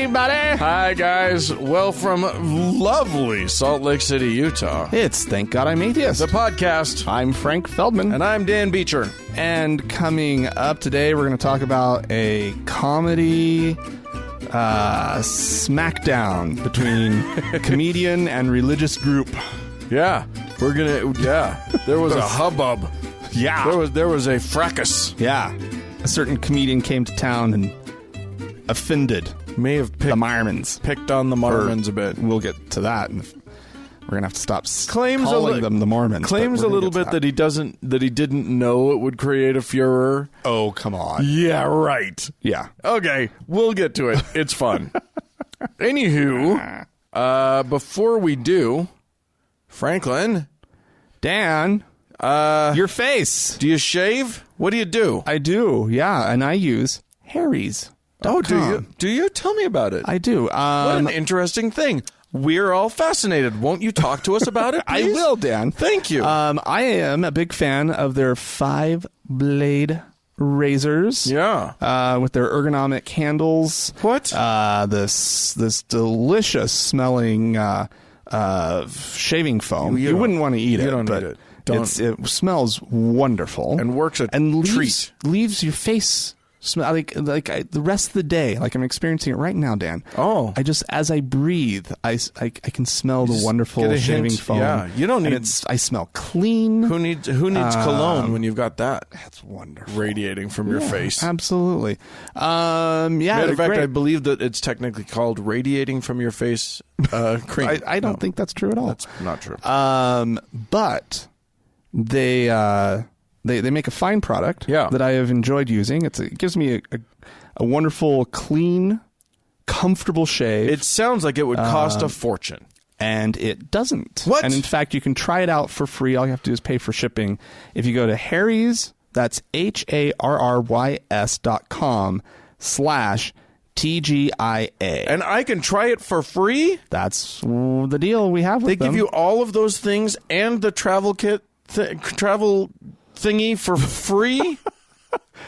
everybody. Hi, guys. Well, from lovely Salt Lake City, Utah, It's Thank God I'm Atheist. the podcast. I'm Frank Feldman. And I'm Dan Beecher. And coming up today, we're going to talk about a comedy smackdown between comedian and religious group. Yeah, we're gonna. Yeah, there was a hubbub. Yeah. There was a fracas. Yeah. A certain comedian came to town and offended May have the Mormons. picked on the Mormons a bit. We'll get to that. And we're going to have to stop Claims calling them the Mormons. Claims a little bit that he didn't know it would create a furor. Oh, come on. Yeah, right. Yeah. Okay, we'll get to it. It's fun. Anywho, before we do, Franklin, Dan, your face. do you shave? What do you do? I do, yeah, and I use Harry's. Oh, do you? Do you? Tell me about it. I do. What an interesting thing. We're all fascinated. Won't you talk to us about it, I please? will, Dan. Thank you. I am a big fan of their 5-blade razors. Yeah. With their ergonomic handles. What? This delicious smelling shaving foam. You wouldn't want to eat it. You don't but eat it. It smells wonderful And works a treat. Leaves your face smell like the rest of the day. Like I'm experiencing it right now, Dan. Oh. I just, as I breathe, I can smell the wonderful get a shaving hint. foam. Yeah, you don't need. I smell clean. Who needs cologne when you've got that That's wonderful. radiating from your face? Absolutely. Yeah. Matter of fact, great. I believe that it's technically called radiating from your face cream. I don't think that's true at all. That's not true. But they make a fine product that I have enjoyed using. It gives me a wonderful, clean, comfortable shave. It sounds like it would cost a fortune. And it doesn't. What? And in fact, you can try it out for free. All you have to do is pay for shipping. If you go to Harry's, that's HARRYS.com/TGIA. And I can try it for free? That's the deal we have with They them. give you all of those things and the travel kit, travel thingy for free?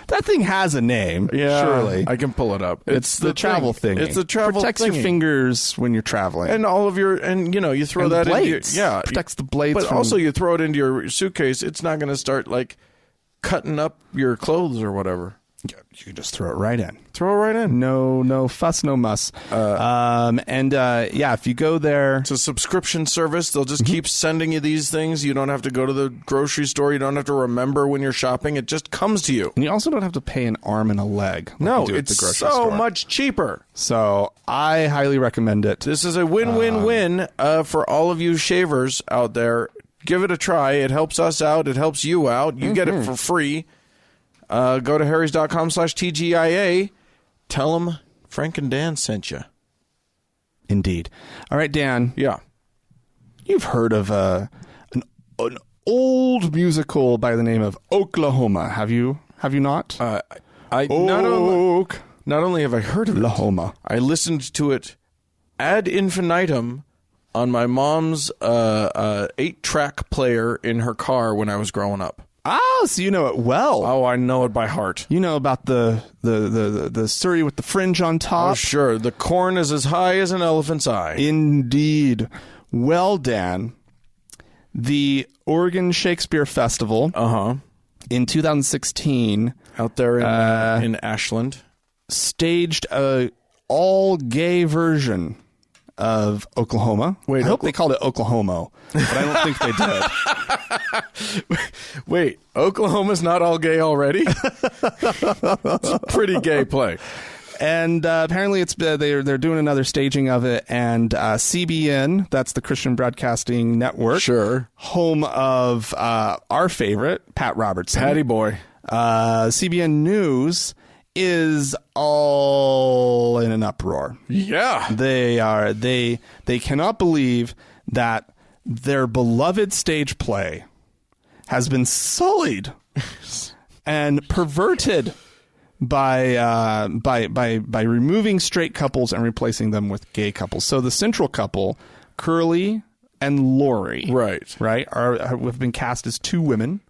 That thing has a name, surely. I can pull it up. It's the travel thing. It's the travel Protects thingy. your fingers when you're traveling. And all of your, you throw And that blades. into your, Protects the blades But from- also you throw it into your suitcase, it's not going to start like cutting up your clothes or whatever. You can just throw it right in. Throw it right in. No fuss, no muss. If you go there... It's a subscription service. They'll just keep sending you these things. You don't have to go to the grocery store. You don't have to remember when you're shopping. It just comes to you. And you also don't have to pay an arm and a leg. Like No, you do at it's the grocery so store. much cheaper. So I highly recommend it. This is a win-win-win for all of you shavers out there. Give it a try. It helps us out. It helps you out. You get it for free. Go to harrys.com/TGIA. Tell them Frank and Dan sent you. Indeed. All right, Dan. Yeah. You've heard of an old musical by the name of Oklahoma. Have you not? Not only have I heard of it, Oklahoma. I listened to it ad infinitum on my mom's 8-track player in her car when I was growing up. Oh, so you know it well. Oh, I know it by heart. You know about the Surrey with the fringe on top? Oh, sure. The corn is as high as an elephant's eye. Indeed. Well, Dan, the Oregon Shakespeare Festival in 2016 out there in Ashland staged a all-gay version of Oklahoma. Wait, I hope they called it Oklahoma, but I don't think they did. Wait, Oklahoma's not all gay already? It's a pretty gay play. And apparently they're doing another staging of it, and CBN, that's the Christian Broadcasting Network, Sure, home of our favorite, Pat Robertson, Patty Boy. CBN News is all in an uproar. Yeah. They cannot believe that their beloved stage play has been sullied and perverted by removing straight couples and replacing them with gay couples. So the central couple, Curly and Lori, right, have been cast as two women.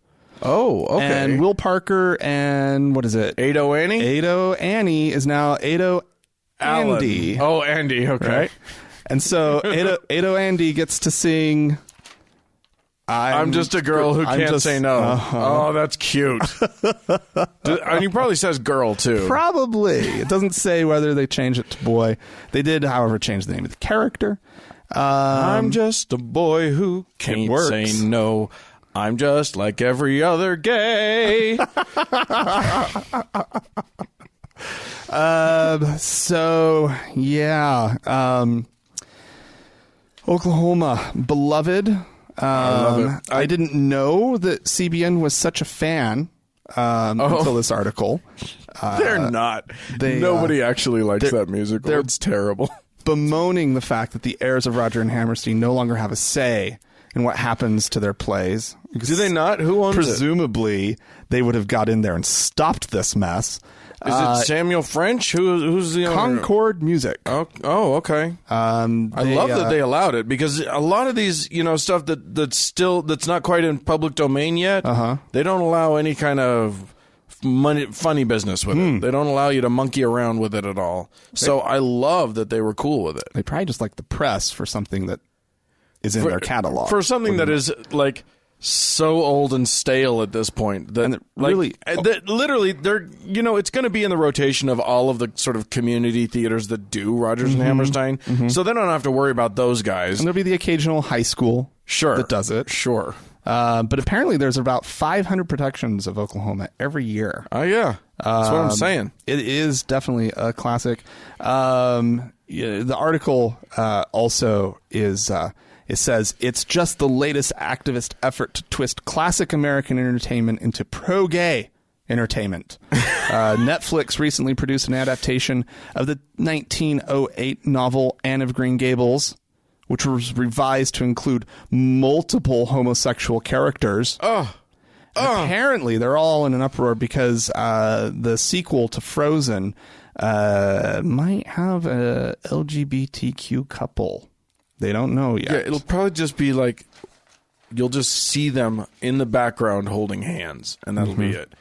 Oh, okay. And Will Parker and what is it? Ado Annie? Ado Annie is now Ado Alan. Andy. Oh, Andy. Okay. Right? And so Ado Andy gets to sing I'm just a girl who can't say no. Oh, that's cute. And he probably says girl, too. Probably. It doesn't say whether they changed it to boy. They did, however, change the name of the character. I'm just a boy who can't say no. I'm just like every other gay. Oklahoma, beloved. I love it. I didn't know that CBN was such a fan until this article. They're not. Nobody actually likes that musical. It's terrible. Bemoaning the fact that the heirs of Roger and Hammerstein no longer have a say in what happens to their plays. Do they not? Who owns Presumably, they would have got in there and stopped this mess. Is it Samuel French? Who's the owner? Concord Music. Oh, okay. I love that they allowed it, because a lot of these, stuff that's not quite in public domain yet. They don't allow any kind of funny business with it. They don't allow you to monkey around with it at all. So I love that they were cool with it. They probably just like the press for something that is in their catalog. For something that is like so old and stale at this point that literally they're it's going to be in the rotation of all of the sort of community theaters that do Rodgers and Hammerstein, so they don't have to worry about those guys. And there'll be the occasional high school that does it. Sure. But apparently there's about 500 productions of Oklahoma every year. Oh, yeah. That's what I'm saying. It is definitely a classic. The article also is... it says, it's just the latest activist effort to twist classic American entertainment into pro-gay entertainment. Netflix recently produced an adaptation of the 1908 novel Anne of Green Gables, which was revised to include multiple homosexual characters. Apparently, they're all in an uproar because the sequel to Frozen might have a LGBTQ couple. They don't know yet. Yeah, it'll probably just be like you'll just see them in the background holding hands, and that'll be it.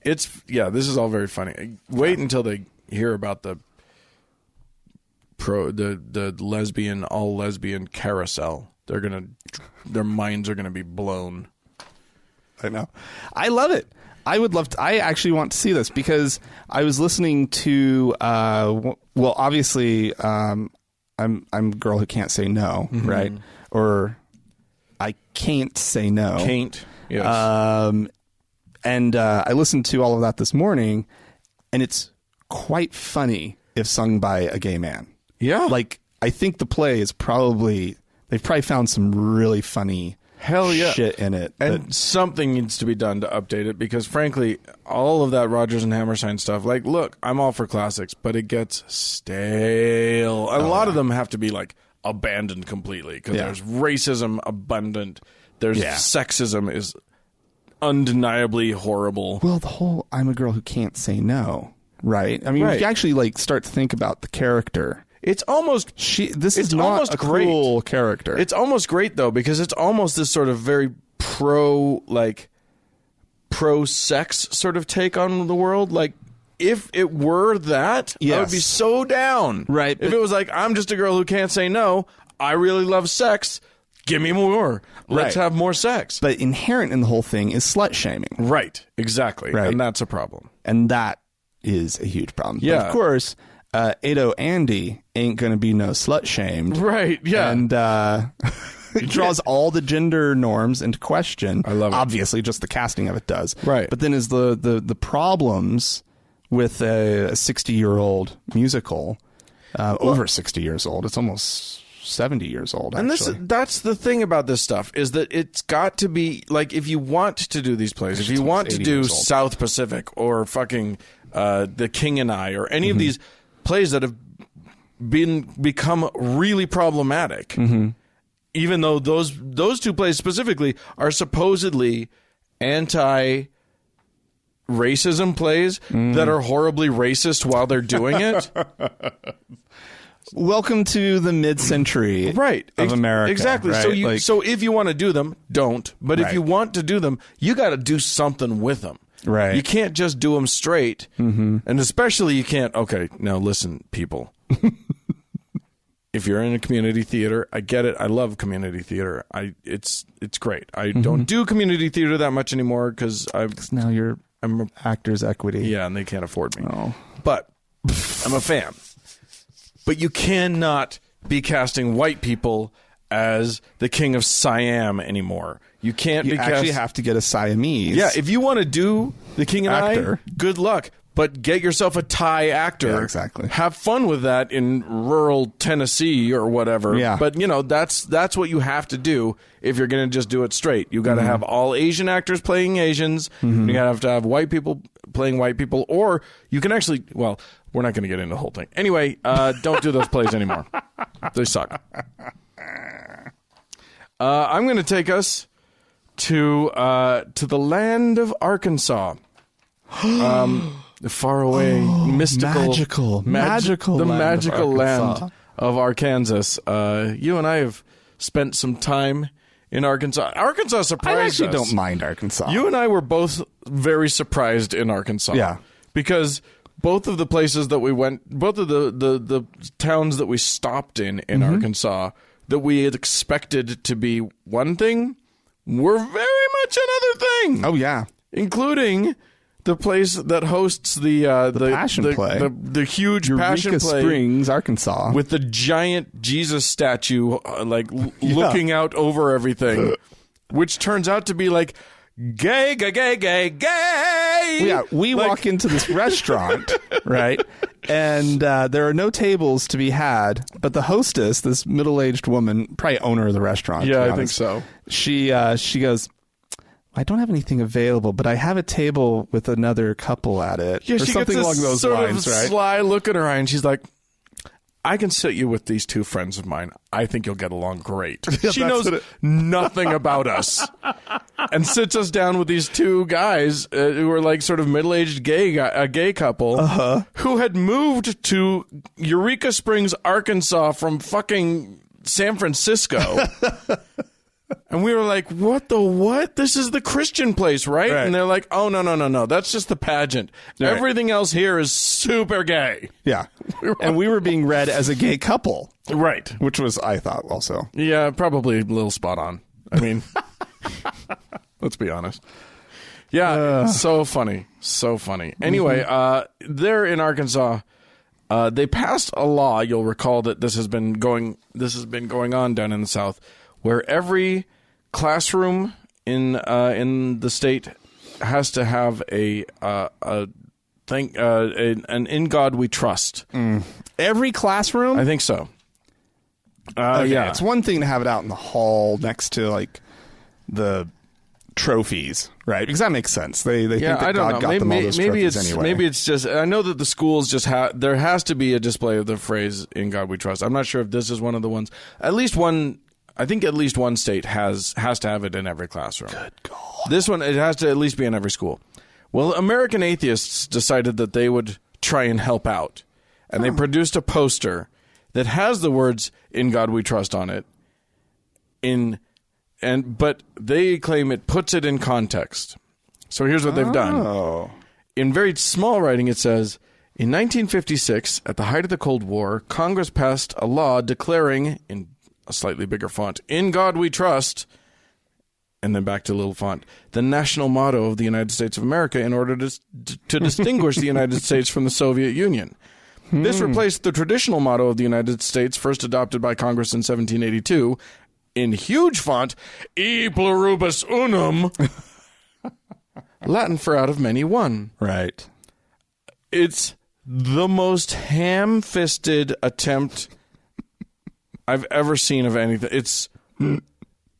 This is all very funny. Wait until they hear about the all lesbian carousel. Their minds are gonna be blown. I know. I love it. I would love to. I actually want to see this because I was listening to. Obviously, I'm a girl who can't say no, right? Or I can't say no. Can't. Yes. And I listened to all of that this morning, and it's quite funny if sung by a gay man. Yeah. Like, I think the play is they've probably found some really funny shit in it. And something needs to be done to update it, because frankly, all of that Rodgers and Hammerstein stuff, like, look, I'm all for classics, but it gets stale. A lot of them have to be like abandoned completely, because there's racism abundant. There's sexism is undeniably horrible. Well, the whole I'm a girl who can't say no, right? I mean, if you actually like start to think about the character, it's almost this is not a cool character. It's almost great though, because it's almost this sort of very pro-sex sort of take on the world. Like, if it were that, I would be so down. Right. If it was like, I'm just a girl who can't say no, I really love sex, give me more. Let's have more sex. But inherent in the whole thing is slut shaming. Right. Exactly. Right. And that's a problem. And that is a huge problem. Yeah. But of course, Ado Andy ain't going to be no slut shamed. Right. Yeah. And it draws all the gender norms into question. I love it. Obviously, just the casting of it does. Right. But then is the problems with a 60-year-old musical, over 60 years old. It's almost 70 years old, actually. And that's the thing about this stuff, is that it's got to be, like, if you want to do these plays, if you want to do South Pacific or fucking The King and I, or any of these plays that have become really problematic, even though those two plays specifically are supposedly anti-racism plays that are horribly racist while they're doing it. Welcome to the mid-century of America. Exactly. Right? So if you want to do them, don't. But if you want to do them, you got to do something with them. Right. You can't just do them straight. And especially you can't, okay, now listen, people. If you're in a community theater, I get it. I love community theater. It's great. I don't do community theater that much anymore because now I'm actors' equity. Yeah, and they can't afford me. Oh. But I'm a fan. But you cannot be casting white people as the king of Siam anymore. You can't. You actually have to get a Siamese. Yeah, if you want to do the king and actor. I, good luck. But get yourself a Thai actor. Yeah, exactly. Have fun with that in rural Tennessee or whatever. Yeah. But, that's what you have to do if you're going to just do it straight. You got to have all Asian actors playing Asians. You got to have white people playing white people. Or you can actually, well, we're not going to get into the whole thing. Anyway, don't do those plays anymore. They suck. I'm going to take us to the land of Arkansas. The far away, mystical, magical the land magical of Arkansas. land of Arkansas. You and I have spent some time in Arkansas. Arkansas surprised us. I actually don't mind Arkansas. You and I were both very surprised in Arkansas. Yeah. Because both of the places that we went, both of the towns that we stopped in Arkansas that we had expected to be one thing were very much another thing. Oh, yeah. Including the place that hosts the Passion Play. the huge Eureka Passion Play Springs, Arkansas. with the giant Jesus statue looking out over everything, which turns out to be like gay. Yeah, we walk into this restaurant, right? And there are no tables to be had, but the hostess, this middle-aged woman, probably owner of the restaurant. Yeah, to be I think honest, so. She goes, I don't have anything available, but I have a table with another couple at it. Yeah, or she something gets along this those sort lines, of right? sly look in her eye, and she's like, I can sit you with these two friends of mine. I think you'll get along great. She knows nothing about us. And sits us down with these two guys who are like sort of middle-aged gay couple who had moved to Eureka Springs, Arkansas from fucking San Francisco. And we were like, what the what? This is the Christian place, right? And they're like, oh, no. That's just the pageant. Right. Everything else here is super gay. Yeah. And we were being read as a gay couple. Right. Which was, I thought, also. Yeah, probably a little spot on. I mean, let's be honest. Yeah, so funny. So funny. Anyway, there in Arkansas, they passed a law. You'll recall that this has been going on down in the South, where every classroom in the state has to have an "In God We Trust." Every classroom? I think so. Okay, yeah, it's one thing to have it out in the hall next to like the trophies, right? Because that makes sense. They think that God got them all those trophies anyway. Maybe it's just. I know that the schools just there has to be a display of the phrase "In God We Trust." I'm not sure if this is one of the ones. At least one. I think at least one state has to have it in every classroom. Good God. This one, it has to at least be in every school. Well, American Atheists decided that they would try and help out. And they produced a poster that has the words, "In God We Trust" on it. But they claim it puts it in context. So here's what they've done. In very small writing, it says, in 1956, at the height of the Cold War, Congress passed a law declaring, in a slightly bigger font, "In God We Trust," and then back to little font, the national motto of the United States of America in order to distinguish the United States from the Soviet Union. This replaced the traditional motto of the United States, first adopted by Congress in 1782, in huge font, "E pluribus unum," Latin for "out of many one." Right. It's the most ham-fisted attempt I've ever seen of anything. It's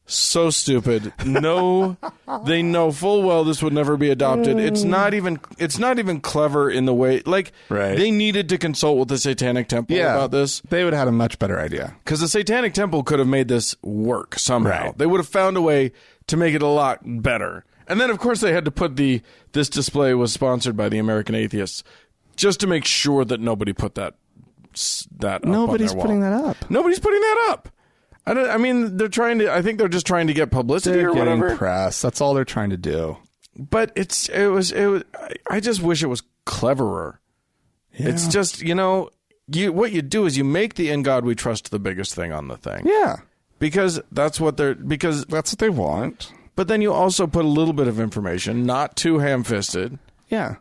so stupid. No, they know full well this would never be adopted. It's not even clever in the way, like, they needed to consult with the Satanic Temple about this. They would have had a much better idea. Because the Satanic Temple could have made this work somehow. Right. They would have found a way to make it a lot better. And then, of course, they had to put this display was sponsored by the American Atheists, just to make sure that nobody put that up Nobody's on their putting wall. that up. Nobody's putting that up. I mean, they're trying to. I think they're just trying to get publicity They're or getting whatever. press. That's all they're trying to do. But it was. I just wish it was cleverer. Yeah. It's just what you do is you make the "In God We Trust" the biggest thing on the thing. Yeah. Because that's what they want. But then you also put a little bit of information, not too ham-fisted. Yeah.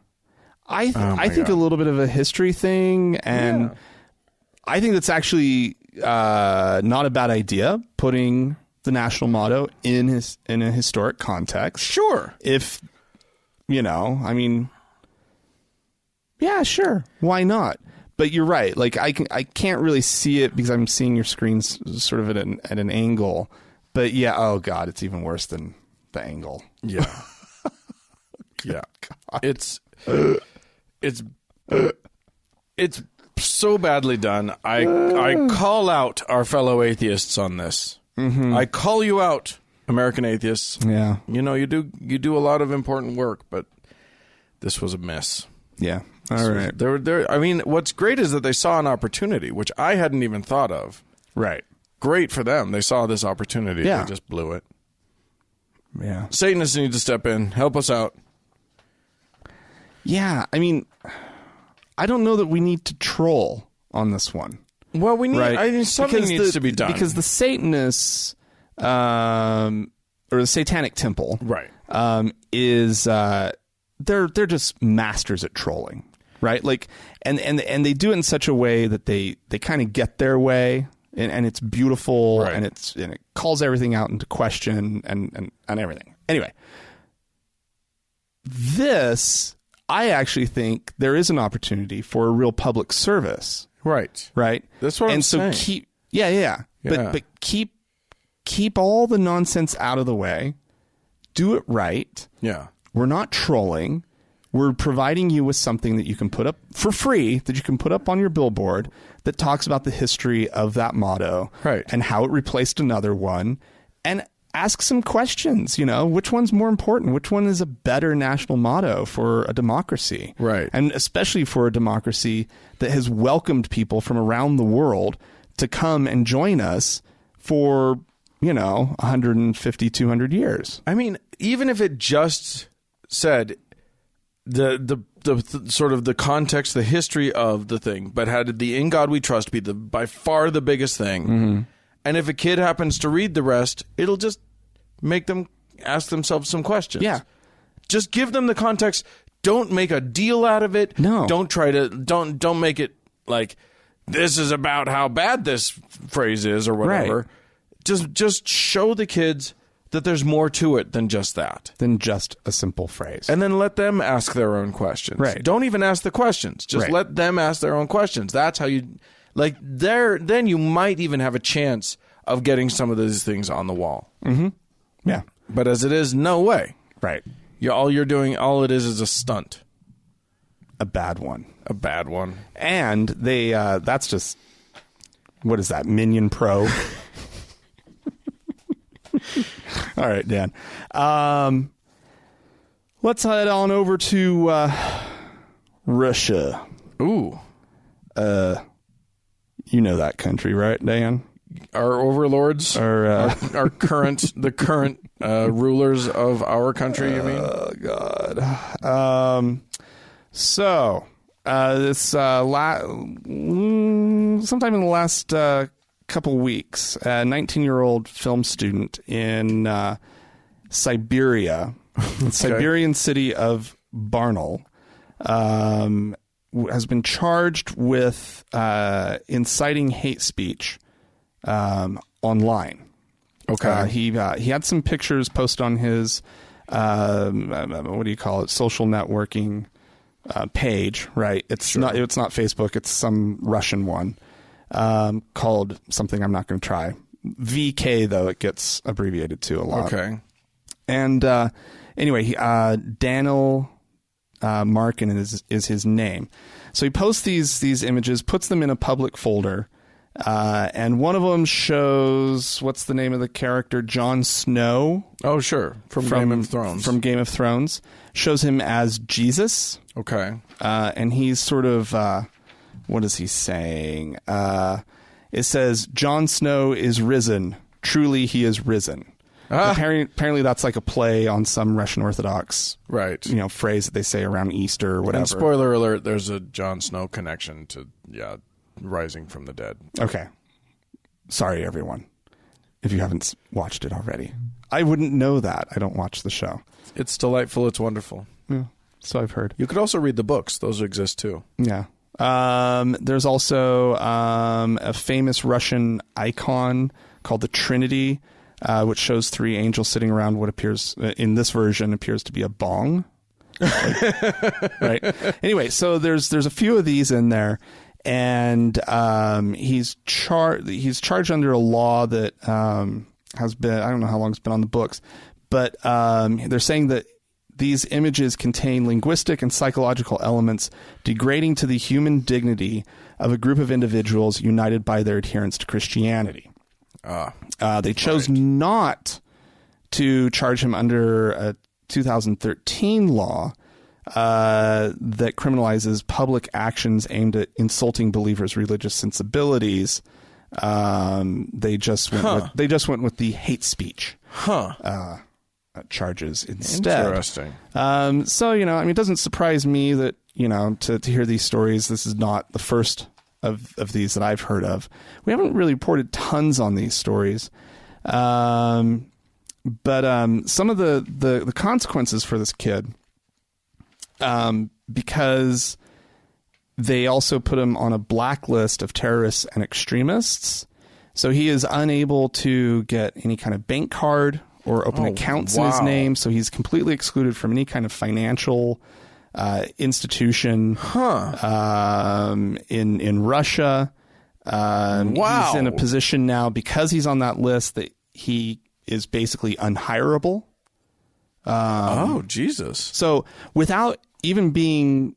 I think a little bit of a history thing, and I think that's actually not a bad idea, putting the national motto in a historic context. Sure. If, I mean, yeah, sure. Why not? But you're right. Like I can't really see it because I'm seeing your screen sort of at an angle. But yeah, oh God, it's even worse than the angle. Yeah. Yeah. God. It's so badly done. I call out our fellow atheists on this. Mm-hmm. I call you out, American atheists. Yeah. You do a lot of important work, but this was a miss. Yeah. All right. I mean, what's great is that they saw an opportunity, which I hadn't even thought of. Right. Great for them. They saw this opportunity. Yeah. They just blew it. Yeah. Satanists need to step in. Help us out. Yeah. I mean, I don't know that we need to troll on this one. Well, we need. Right? I mean, something needs to be done because the Satanists, or the Satanic Temple, right, is they're just masters at trolling, right? Like, and they do it in such a way that they kind of get their way, and it's beautiful, right. and it calls everything out into question and everything. Anyway, this, I actually think there is an opportunity for a real public service. Right. Right. That's what I'm saying. Keep, yeah. But keep all the nonsense out of the way. Do it right. Yeah. We're not trolling. We're providing you with something that you can put up for free, that you can put up on your billboard, that talks about the history of that motto, right, and how it replaced another one, and ask some questions. Which one's more important? Which one is a better national motto for a democracy? Right. And especially for a democracy that has welcomed people from around the world to come and join us for, 150, 200 years. I mean, even if it just said the sort of the context, the history of the thing, but had the "In God We Trust" be by far the biggest thing. Mm-hmm. And if a kid happens to read the rest, it'll just make them ask themselves some questions. Yeah. Just give them the context. Don't make a deal out of it. No. Don't make it like this is about how bad this phrase is or whatever. Right. Just show the kids that there's more to it than just that. Than just a simple phrase. And then let them ask their own questions. Right. Don't even ask the questions. Just let them ask their own questions. That's how you... Like, then you might even have a chance of getting some of these things on the wall. Mm-hmm. Yeah. But as it is, no way. Right. All it is a stunt. A bad one. A bad one. And they, that's just, what is that, Minion Pro? All right, Dan. Let's head on over to Russia. Ooh. You know that country, right, Dan? Our overlords, our the current rulers of our country. You mean? Oh God. So this sometime in the last couple weeks, a 19-year-old film student in Siberia, the Siberian city of Barnaul, has been charged with inciting hate speech online. Okay. He had some pictures posted on his what do you call it? Social networking page, right? It's not Facebook. It's some Russian one called something I'm not going to try. VK though it gets abbreviated to a lot. Okay. And anyway, Daniel Markin is his name. So he posts these images, puts them in a public folder, and one of them shows, what's the name of the character? Jon Snow. Oh, sure. From Game of Thrones. From Game of Thrones. Shows him as Jesus. Okay. And he's sort of, what is he saying? It says, Jon Snow is risen. Truly he is risen. Apparently that's like a play on some Russian Orthodox phrase that they say around Easter or whatever. And spoiler alert, there's a Jon Snow connection to rising from the dead. Okay. Sorry, everyone, if you haven't watched it already. I wouldn't know that. I don't watch the show. It's delightful. It's wonderful. Yeah, so I've heard. You could also read the books. Those exist too. Yeah. There's also a famous Russian icon called the Trinity, which shows three angels sitting around what appears, in this version, appears to be a bong. Right. Anyway, so there's a few of these in there, and he's charged under a law that has been, I don't know how long it's been on the books, but they're saying that these images contain linguistic and psychological elements degrading to the human dignity of a group of individuals united by their adherence to Christianity. They chose not to charge him under a 2013 law that criminalizes public actions aimed at insulting believers' religious sensibilities. They just went with the hate speech charges instead. Interesting. So, it doesn't surprise me that, to hear these stories. This is not the first of these that I've heard of. We haven't really reported tons on these stories. But some of the consequences for this kid, because they also put him on a blacklist of terrorists and extremists. So he is unable to get any kind of bank card or open accounts in his name. So he's completely excluded from any kind of financial institution in Russia. He's in a position now, because he's on that list, that he is basically unhireable. Jesus. So without even being,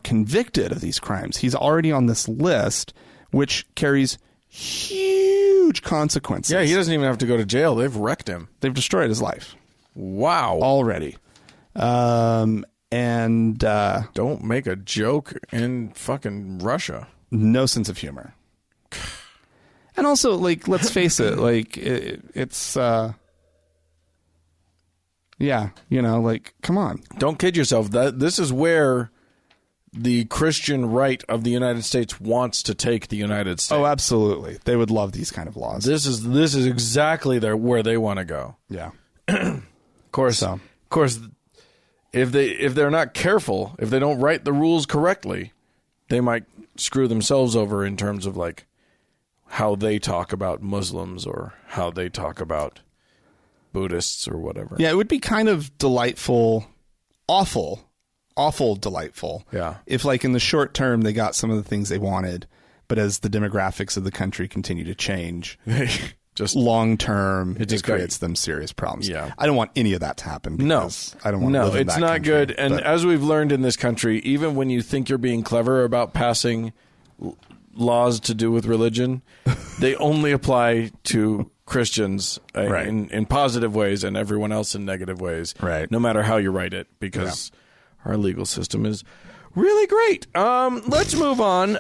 convicted of these crimes, he's already on this list, which carries huge consequences. Yeah, he doesn't even have to go to jail. They've wrecked him. They've destroyed his life. Wow. Already. Don't make a joke in fucking Russia. No sense of humor. And also, let's face it, it's come on. Don't kid yourself. This is where the Christian right of the United States wants to take the United States. Oh, absolutely. They would love these kind of laws. This is exactly where they want to go. Yeah. Of course, if they're not careful, if they don't write the rules correctly, they might screw themselves over in terms of how they talk about Muslims or how they talk about Buddhists or whatever. Yeah, it would be kind of delightful, awful delightful. Yeah. If in the short term they got some of the things they wanted, but as the demographics of the country continue to change, just long term, it creates them serious problems. Yeah. I don't want any of that to happen. No, I don't want to live in it's that not country, good. And as we've learned in this country, even when you think you're being clever about passing laws to do with religion, they only apply to Christians in positive ways and everyone else in negative ways. Right. No matter how you write it, because our legal system is really great. Let's move on.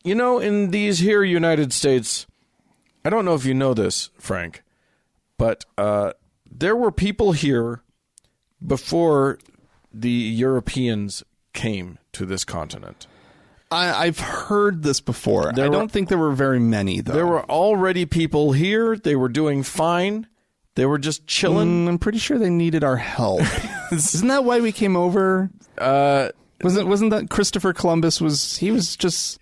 In these here United States, I don't know if you know this, Frank, but there were people here before the Europeans came to this continent. I've heard this before. I don't think there were very many, though. There were already people here. They were doing fine. They were just chilling. I'm pretty sure they needed our help. Isn't that why we came over? Wasn't that Christopher Columbus was just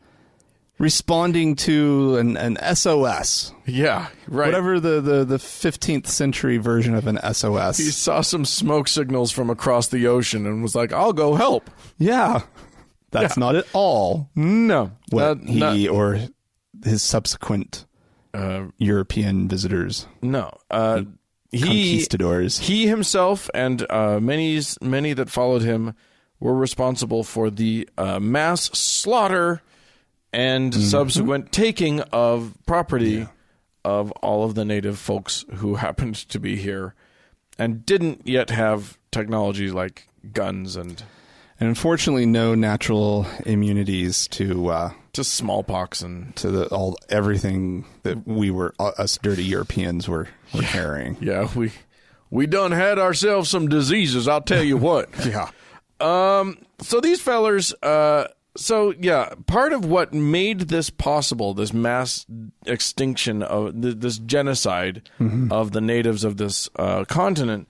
responding to an SOS? Yeah, right. Whatever the 15th century version of an SOS. He saw some smoke signals from across the ocean and was like, "I'll go help." Yeah. That's not at all. No. What or his subsequent European visitors. No. Conquistadors. He himself and many that followed him were responsible for the mass slaughter and subsequent taking of property of all of the native folks who happened to be here and didn't yet have technology like guns and unfortunately no natural immunities to smallpox and to everything that us dirty Europeans were carrying. Yeah, we done had ourselves some diseases, I'll tell you what. Yeah. So these fellers So, yeah, part of what made this possible, this mass extinction of this genocide of the natives of this continent,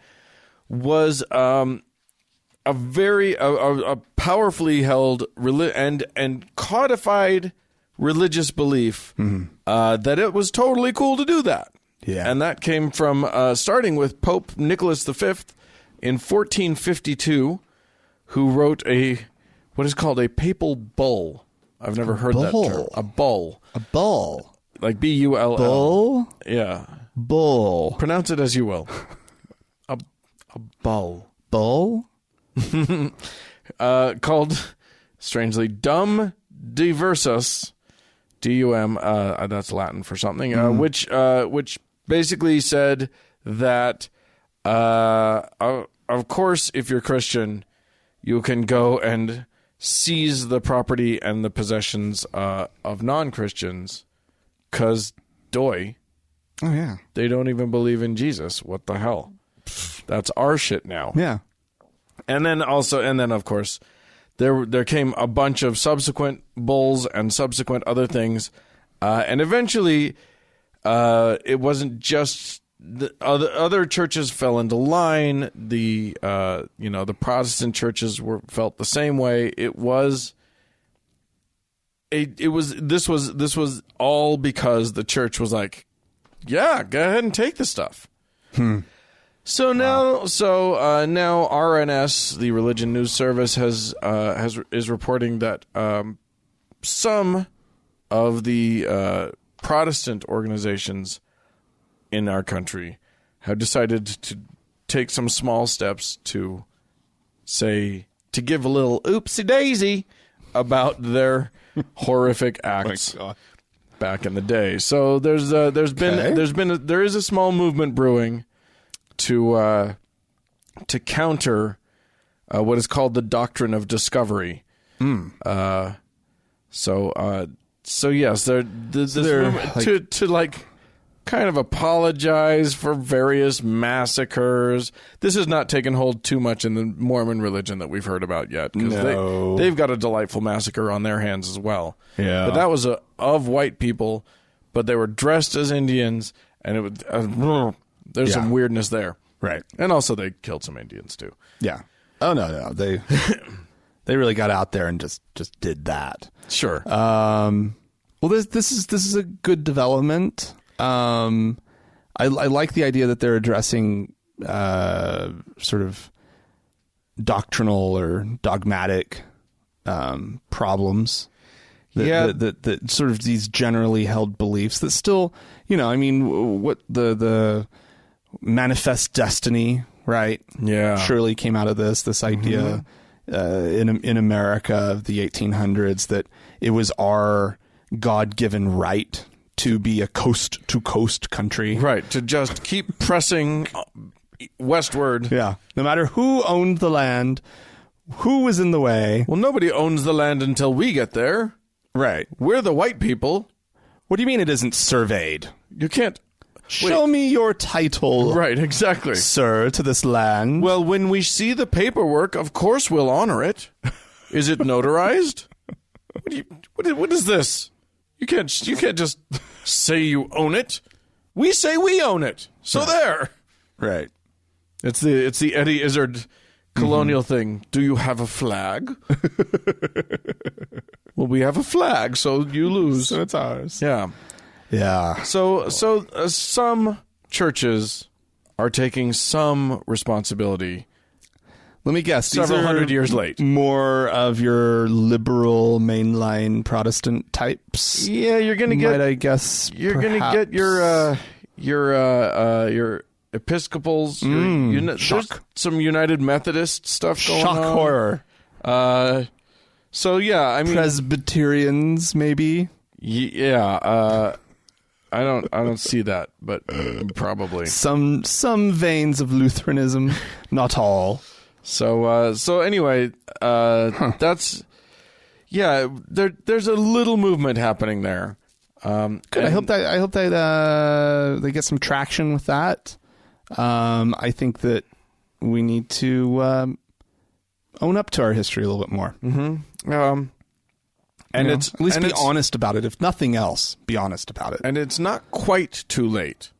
was a very powerfully held and codified religious belief that it was totally cool to do that. Yeah. And that came from starting with Pope Nicholas V in 1452, who wrote what is called a papal bull. I've never heard that term. A bull. A bull. Like B-U-L-L. Bull? Yeah. Bull. Pronounce it as you will. A bull. Bull? Called, strangely, Dum Diversus, D-U-M, that's Latin for something, which basically said that, of course, if you're Christian, you can go and seize the property and the possessions of non-Christians, because, Oh, yeah. they don't even believe in Jesus. What the hell? That's our shit now. Yeah. And then of course, there came a bunch of subsequent bulls and subsequent other things, and eventually, it wasn't just the other churches fell into line. The Protestant churches felt the same way. This was all because the church was like, yeah, go ahead and take the stuff. So now, now RNS, the Religion News Service, is reporting that some of the Protestant organizations in our country have decided to take some small steps to give a little oopsie daisy about their horrific acts back in the day. So there is a small movement brewing to counter what is called the doctrine of discovery. So yes, this movement to like kind of apologize for various massacres. This has not taken hold too much in the Mormon religion that we've heard about yet, because they've got a delightful massacre on their hands as well. Yeah, but that was of white people, but they were dressed as Indians, and it was there's some weirdness there, right? And also they killed some Indians too. Yeah. Oh no, they really got out there and just did that. Sure. Well, this is a good development. I like the idea that they're addressing sort of doctrinal or dogmatic problems. That sort of these generally held beliefs that still, I mean, what the manifest destiny, right? Yeah, surely came out of this idea in America of the 1800s that it was our God-given right to be a coast-to-coast country. Right, to just keep pressing westward. Yeah, no matter who owned the land, who was in the way. Well, nobody owns the land until we get there. Right. We're the white people. What do you mean it isn't surveyed? You can't... Show me your title. Right, exactly. Sir, to this land. Well, when we see the paperwork, of course we'll honor it. Is it notarized? What is this? You can't just say you own it. We say we own it. So there. Right. It's the Eddie Izzard colonial thing. Do you have a flag? Well, we have a flag, so you lose. So it's ours. Yeah. Yeah. So some churches are taking some responsibility. Let me guess. Several hundred years late. More of your liberal mainline Protestant types. Yeah, you're going to get. Might I guess? You're going to get your Episcopals. Shock. There's some United Methodist stuff going on. Shock horror. So yeah, I mean Presbyterians maybe. Yeah. I don't see that, but probably some veins of Lutheranism, not all. So anyway, that's there's a little movement happening there. Good. I hope that they get some traction with that. I think that we need to own up to our history a little bit more. Mm-hmm. And You know, it's at least and be it's- honest about it. If nothing else, be honest about it. And it's not quite too late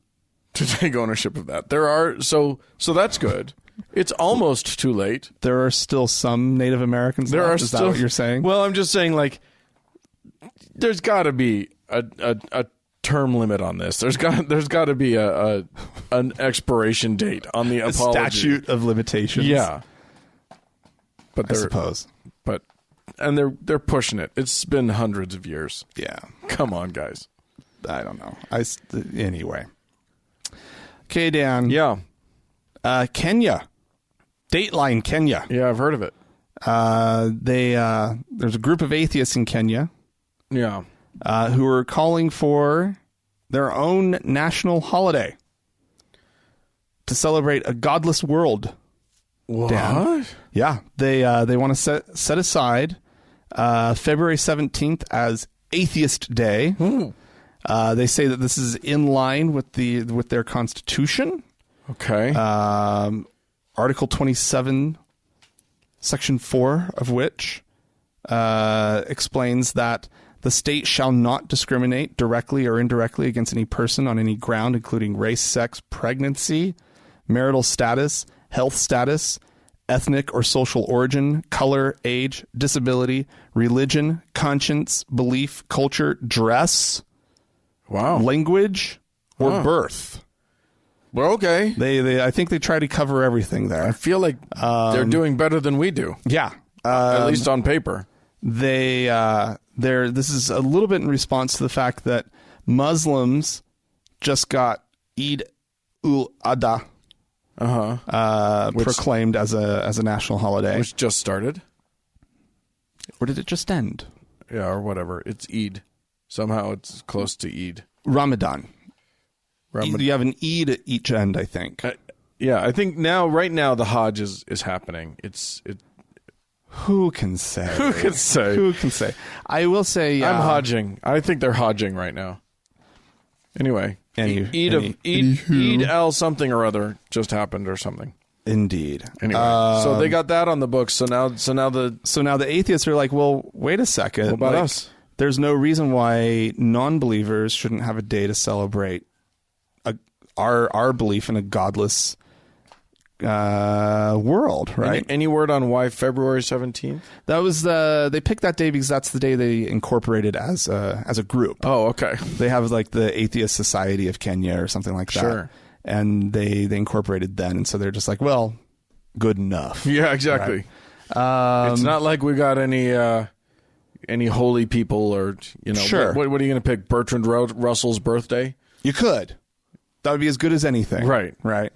to take ownership of that. There are so that's good. It's almost too late. There are still some Native Americans left. Is that what you're saying? Well, I'm just saying, like, there's got to be a term limit on this. There's got to be an expiration date on the apology. Statute of limitations. Yeah, but I suppose. And they're pushing it. It's been hundreds of years. Yeah. Come on, guys. I don't know. Anyway. Okay, Dan. Yeah. Kenya. Dateline Kenya. Yeah, I've heard of it. There's a group of atheists in Kenya Yeah. who are calling for their own national holiday to celebrate a godless world. What? Dan. Yeah, they want to set aside February 17th as Atheist Day. They say that this is in line with their constitution. Okay. Article 27, Section 4 of which explains that the state shall not discriminate directly or indirectly against any person on any ground, including race, sex, pregnancy, marital status, health status, ethnic or social origin, color, age, disability, religion, conscience, belief, culture, dress, wow. language, or Huh. birth. Well, okay. I think they try to cover everything there. I feel like they're doing better than we do, Yeah. at least on paper. This is a little bit in response to the fact that Muslims just got Eid ul-Adha proclaimed as a national holiday. Which just started. Or did it just end? Yeah, or whatever. It's Eid. Somehow it's close to Eid. Ramadan. Ramadan. You have an Eid at each end, I think. Yeah, I think right now the Hajj is happening. Who can say? Who can say? Who can say? I will say I'm Hajjing. I think they're Hajjing right now. Anyway, Eid al something or other just happened or something. Indeed. Anyway, so they got that on the books. So now the atheists are like, well, wait a second. What about us? There's no reason why non-believers shouldn't have a day to celebrate our belief in a godless world, right? Any word on why February 17th? That was they picked that day because that's the day they incorporated as a group. Oh, okay. They have like the Atheist Society of Kenya or something like that. Sure. And they incorporated then, and so they're just like, well, good enough. Yeah, exactly. Right? It's not like we got any holy people or Sure. What are you going to pick? Bertrand Russell's birthday? You could. That would be as good as anything. Right.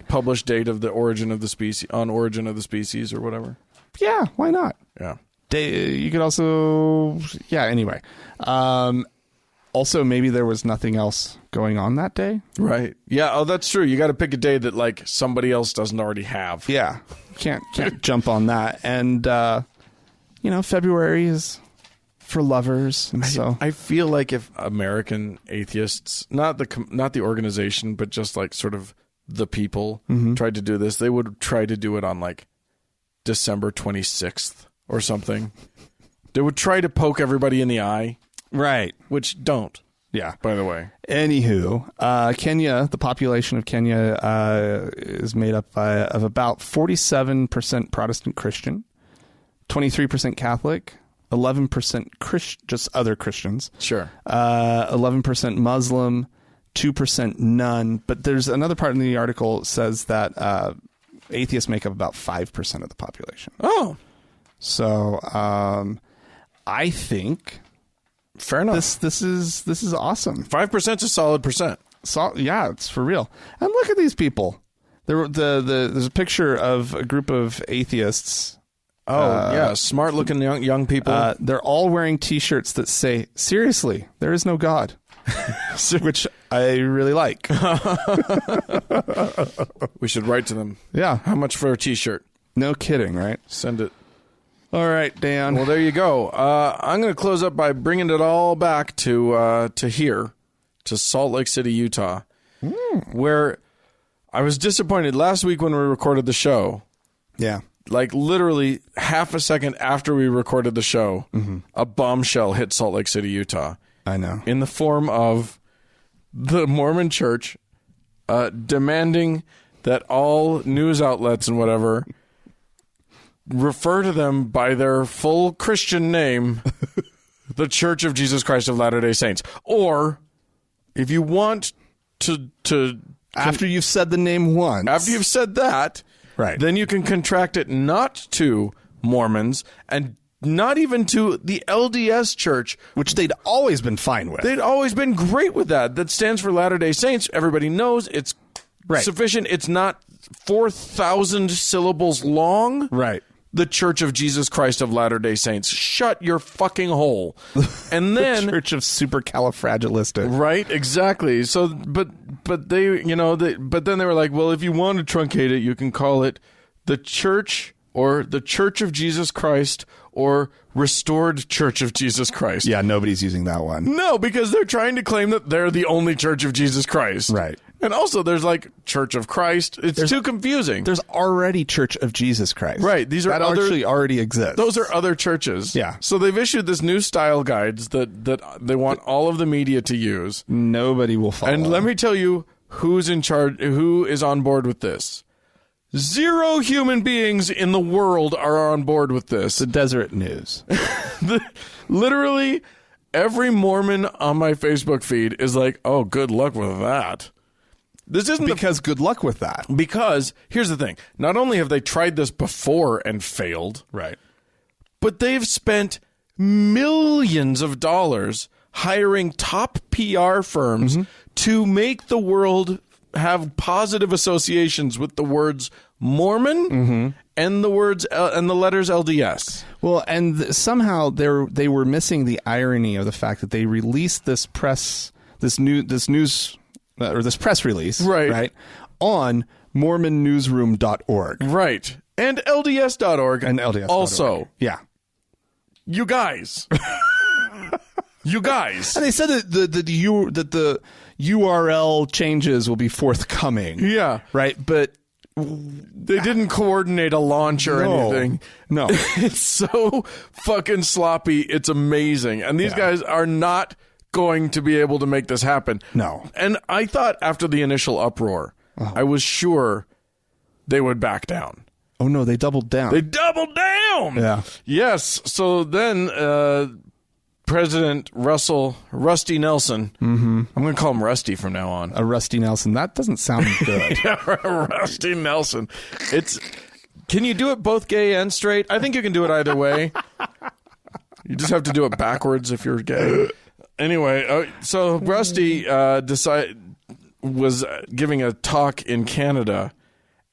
Published Date of the origin of the species or whatever. Yeah, why not? Yeah. You could also, anyway. Also, maybe there was nothing else going on that day. Right. Yeah. Oh, that's true. You got to pick a day that like somebody else doesn't already have. Yeah. Can't jump on that. And, February is for lovers. And so I feel like if American atheists, not the organization, but just like sort of the people tried to do this, they would try to do it on like December 26th or something. They would try to poke everybody in the eye. Right. Which don't. Yeah. By the way. Anywho, Kenya, the population of Kenya is made up of about 47% Protestant Christian, 23% Catholic, 11% just other Christians. Sure. 11% Muslim, 2% none. But there's another part in the article that says that atheists make up about 5% of the population. Oh. So I think... Fair enough. This is awesome. 5% is a solid percent. So yeah, it's for real. And look at these people. There's a picture of a group of atheists. Oh yeah, smart looking young people. They're all wearing T-shirts that say "Seriously, there is no God," which I really like. We should write to them. Yeah, how much for a T-shirt? No kidding, right? Send it. All right, Dan. Well, there you go. I'm going to close up by bringing it all back to here, to Salt Lake City, Utah, where I was disappointed last week when we recorded the show. Yeah, like literally half a second after we recorded the show, a bombshell hit Salt Lake City, Utah. I know. In the form of the Mormon Church demanding that all news outlets and whatever refer to them by their full Christian name, the Church of Jesus Christ of Latter-day Saints. Or if you want to After you've said the name once. after you've said that, Right. then you can contract it not to Mormons and not even to the LDS Church, which they'd always been fine with. they'd always been great with that. That stands for Latter-day Saints. Everybody knows it's sufficient. It's not 4,000 syllables long. Right. The Church of Jesus Christ of Latter-day Saints. Shut your fucking hole. And then Church of Supercalifragilistic. right, exactly. So, but they, but then they were like, well, if you want to truncate it, you can call it the Church or the Church of Jesus Christ or Restored Church of Jesus Christ. Yeah, nobody's using that one. No, because they're trying to claim that they're the only Church of Jesus Christ. Right. And also there's like Church of Christ. It's too confusing. There's already Church of Jesus Christ. Right. These are that actually already exists. Those are other churches. Yeah. So they've issued this new style guides that they want all of the media to use. Nobody will follow. And let me tell you who's in charge, who is on board with this. 0 human beings in the world are on board with this. the Deseret News. Literally every Mormon on my Facebook feed is like, oh, good luck with that. This isn't Because good luck with that. because here's the thing. Not only have they tried this before and failed, Right. but they've spent millions of dollars hiring top PR firms to make the world have positive associations with the words Mormon and the words and the letters LDS. Well, and somehow they were missing the irony of the fact that they released this press release, Right. on MormonNewsroom.org. Right. And LDS.org. And LDS.org. Also, Yeah. you guys. You guys. And they said that the URL changes will be forthcoming. Yeah. Right? But They didn't coordinate a launch or anything. No. It's so fucking sloppy. It's amazing. And these guys are not going to be able to make this happen. No. And I thought after the initial uproar, I was sure they would back down. Oh, no, they doubled down. They doubled down. Yeah. Yes. So then President Rusty Nelson, I'm going to call him Rusty from now on. A Rusty Nelson. That doesn't sound good. Rusty Nelson. Can you do it both gay and straight? I think you can do it either way. You just have to do it backwards if you're gay. Anyway, so Rusty was giving a talk in Canada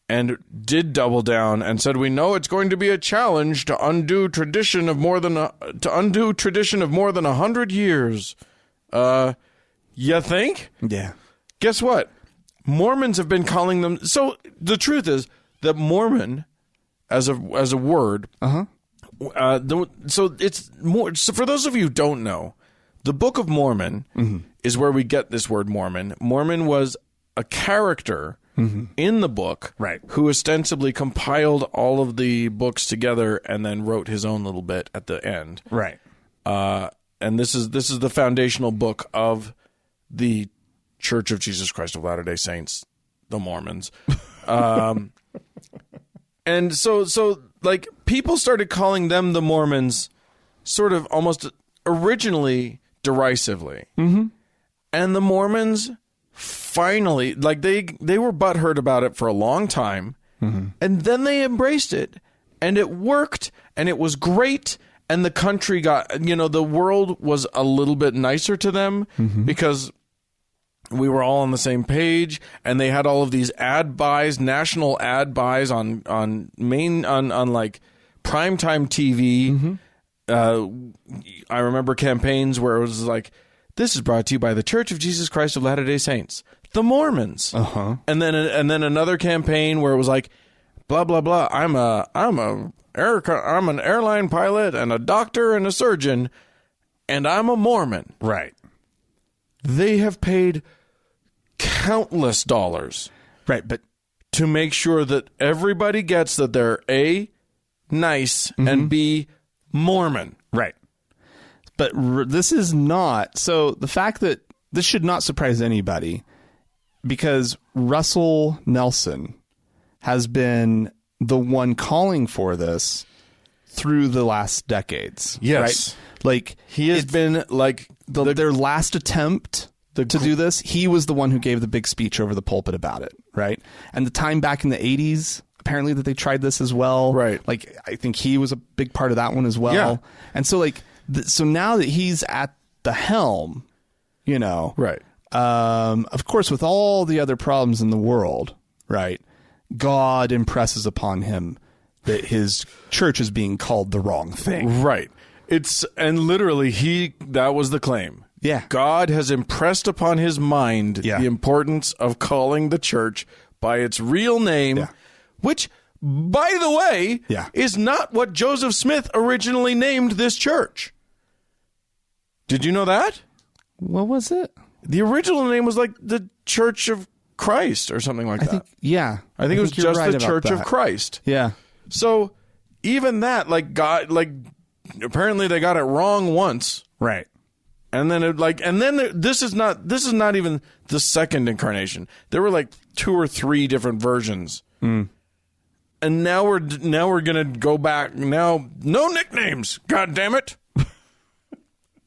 and did double down and said, "We know it's going to be a challenge to undo tradition of more than 100 years." You think? Yeah. Guess what? Mormons have been calling them. So the truth is that Mormon, as a word, so it's more. So for those of you who don't know, the Book of Mormon is where we get this word Mormon. Mormon was a character in the book, Right. who ostensibly compiled all of the books together and then wrote his own little bit at the end. Right. And this is the foundational book of the Church of Jesus Christ of Latter-day Saints, the Mormons. And so like people started calling them the Mormons sort of almost originally derisively. And the Mormons finally, like they were butthurt about it for a long time, and then they embraced it, and it worked, and it was great, and the country got, the world was a little bit nicer to them because we were all on the same page, and they had all of these ad buys, national ad buys on like primetime TV. I remember campaigns where it was like, "This is brought to you by the Church of Jesus Christ of Latter-day Saints, the Mormons." And then another campaign where it was like, "Blah blah blah. I'm an airline pilot and a doctor and a surgeon, and I'm a Mormon." Right. They have paid countless dollars, Right. But to make sure that everybody gets that they're A, nice, and be Mormon. Right. But this is not. So the fact that this should not surprise anybody, because Russell Nelson has been the one calling for this through the last decades. Yes. Right? Like, he has been like their last attempt to do this. He was the one who gave the big speech over the pulpit about it. Right. And the time back in the 80s, apparently, that they tried this as well. Right. Like, I think he was a big part of that one as well. Yeah. And so, like, so now that he's at the helm, you know, right. Of course, with all the other problems in the world, right, God impresses upon him that his church is being called the wrong thing. Right. And literally that was the claim. Yeah. God has impressed upon his mind the importance of calling the church by its real name, which, by the way, is not what Joseph Smith originally named this church. Did you know that? What was it? The original name was like the Church of Christ or something like that. I think it was just right the Church of Christ. Yeah. So even that, like, God, like, apparently they got it wrong once. Right. And then this is not even the second incarnation. There were like 2 or 3 different versions. And now we're gonna go back. Now, no nicknames. God damn it.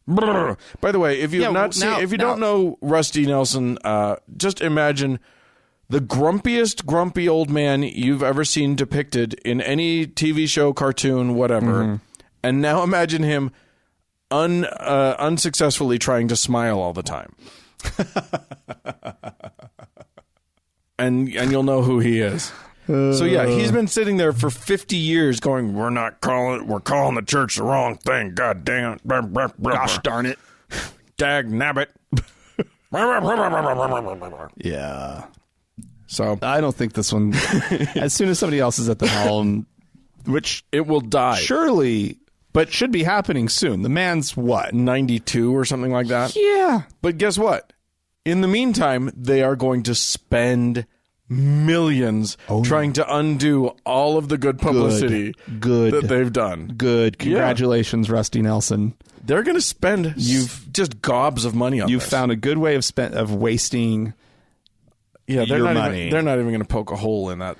By the way, if you don't know Rusty Nelson, just imagine the grumpiest grumpy old man you've ever seen depicted in any TV show, cartoon, whatever. And now imagine him unsuccessfully trying to smile all the time. and you'll know who he is. So yeah, he's been sitting there for 50 years going, we're calling the church the wrong thing. God damn it. Gosh darn it. Dag nabbit. Yeah. So I don't think this one, as soon as somebody else is at the helm, which it will die. Surely, but should be happening soon. The man's what? 92 or something like that? Yeah. But guess what? In the meantime, they are going to spend millions trying to undo all of the good publicity that they've done. Good. Congratulations, Rusty Nelson. They're going to spend just gobs of money on You've this. found a good way of wasting your money. They're not even going to poke a hole in that.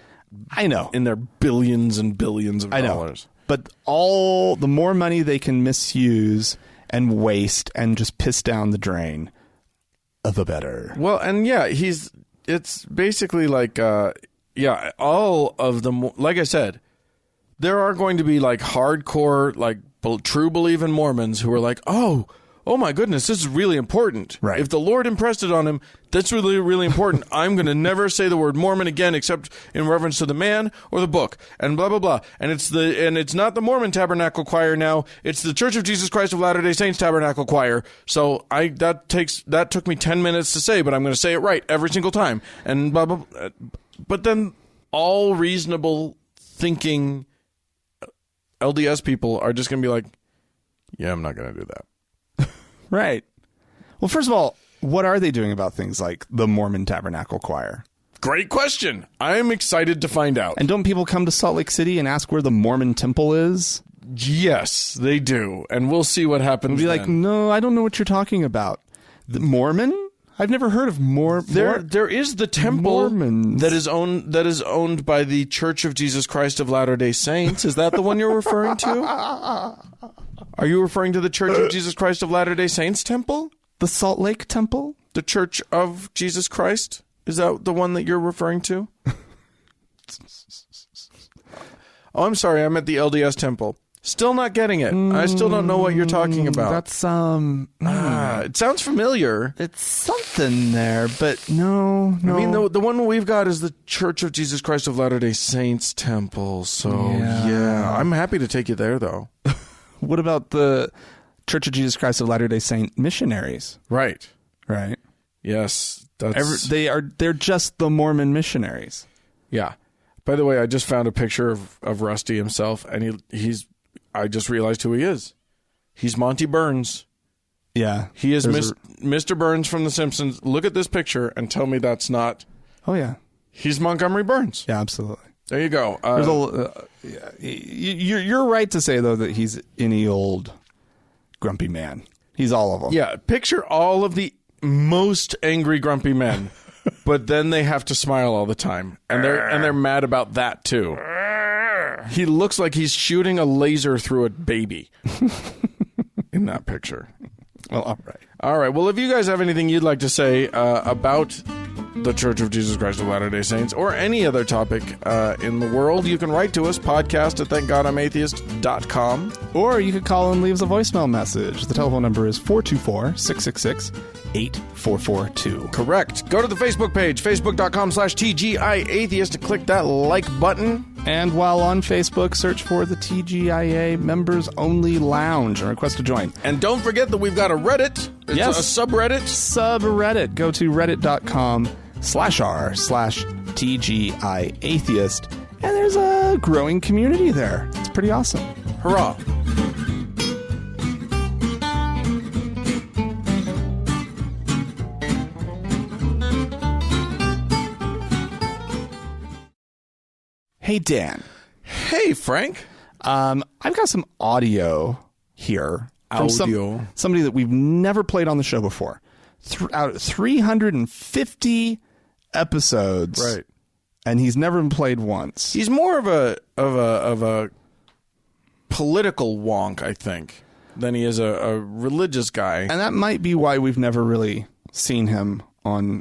I know. In their billions and billions of dollars. But the more money they can misuse and waste and just piss down the drain, the better. Well, and it's basically like, all of them, like I said, there are going to be like hardcore, like true believing Mormons who are like, oh my goodness, this is really important. Right. If the Lord impressed it on him, that's really, really important. I'm going to never say the word Mormon again except in reference to the man or the book and blah, blah, blah. And it's not the Mormon Tabernacle Choir now. It's the Church of Jesus Christ of Latter-day Saints Tabernacle Choir. So that took me 10 minutes to say, but I'm going to say it right every single time. And blah, blah, blah. But then all reasonable thinking LDS people are just going to be like, yeah, I'm not going to do that. Right. Well, first of all, what are they doing about things like the Mormon Tabernacle Choir? Great question. I am excited to find out. And don't people come to Salt Lake City and ask where the Mormon temple is? Yes, they do. And we'll see what happens. Be like, no, I don't know what you're talking about. The Mormon? I've never heard of There is the temple Mormons. that is owned by the Church of Jesus Christ of Latter-day Saints. Is that the one you're referring to? Are you referring to the Church of Jesus Christ of Latter-day Saints temple? The Salt Lake Temple? The Church of Jesus Christ? Is that the one that you're referring to? Oh, I'm sorry. I'm at the LDS temple. Still not getting it. I still don't know what you're talking about. That's it sounds familiar. It's something there, but no. I mean, the one we've got is the Church of Jesus Christ of Latter-day Saints temple. So yeah, I'm happy to take you there, though. What about the Church of Jesus Christ of Latter-day Saint missionaries? Right. Yes, that's they're just the Mormon missionaries. Yeah. By the way, I just found a picture of Rusty himself, and I just realized who he is. He's Monty Burns. Yeah. He is Mr. Burns from The Simpsons. Look at this picture and tell me that's not. Oh, yeah. He's Montgomery Burns. Yeah, absolutely. There you go. You're right to say, though, that he's any old grumpy man. He's all of them. Yeah, picture all of the most angry grumpy men, but then they have to smile all the time, and they're mad about that too. He looks like he's shooting a laser through a baby in that picture. Well, all right. Well, if you guys have anything you'd like to say about the Church of Jesus Christ of Latter-day Saints or any other topic in the world, you can write to us, podcast@thankgodimatheist.com. Or you could call and leave us a voicemail message. The telephone number is 424-666-8442. Correct. Go to the Facebook page, facebook.com/TGIAtheist, and click that like button. And while on Facebook, search for the TGIA Members Only Lounge and request to join. And don't forget that we've got a Reddit. It's a subreddit. Subreddit. Go to reddit.com/r/TGIAtheist. And there's a growing community there. It's pretty awesome. Hurrah. Hey, Dan. Hey, Frank. I've got some audio here. From Audio. somebody that we've never played on the show before. Out of 350 episodes. Right. And he's never been played once. He's more of a political wonk, I think, than he is a religious guy. And that might be why we've never really seen him on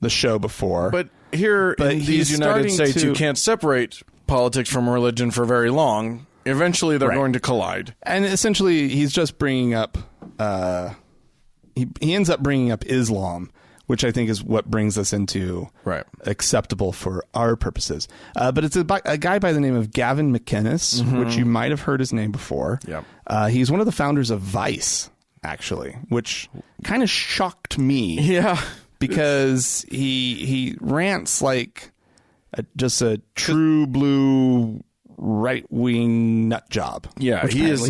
the show before. But in these United States, you can't separate politics from religion for very long. Eventually, they're going to collide. And essentially, he's just bringing up... he ends up bringing up Islam, which I think is what brings us into acceptable for our purposes. But it's a guy by the name of Gavin McInnes, which you might have heard his name before. Yep. He's one of the founders of Vice, actually, which kind of shocked me. Yeah. Because he rants like just a true blue right-wing nut job. Yeah, he is.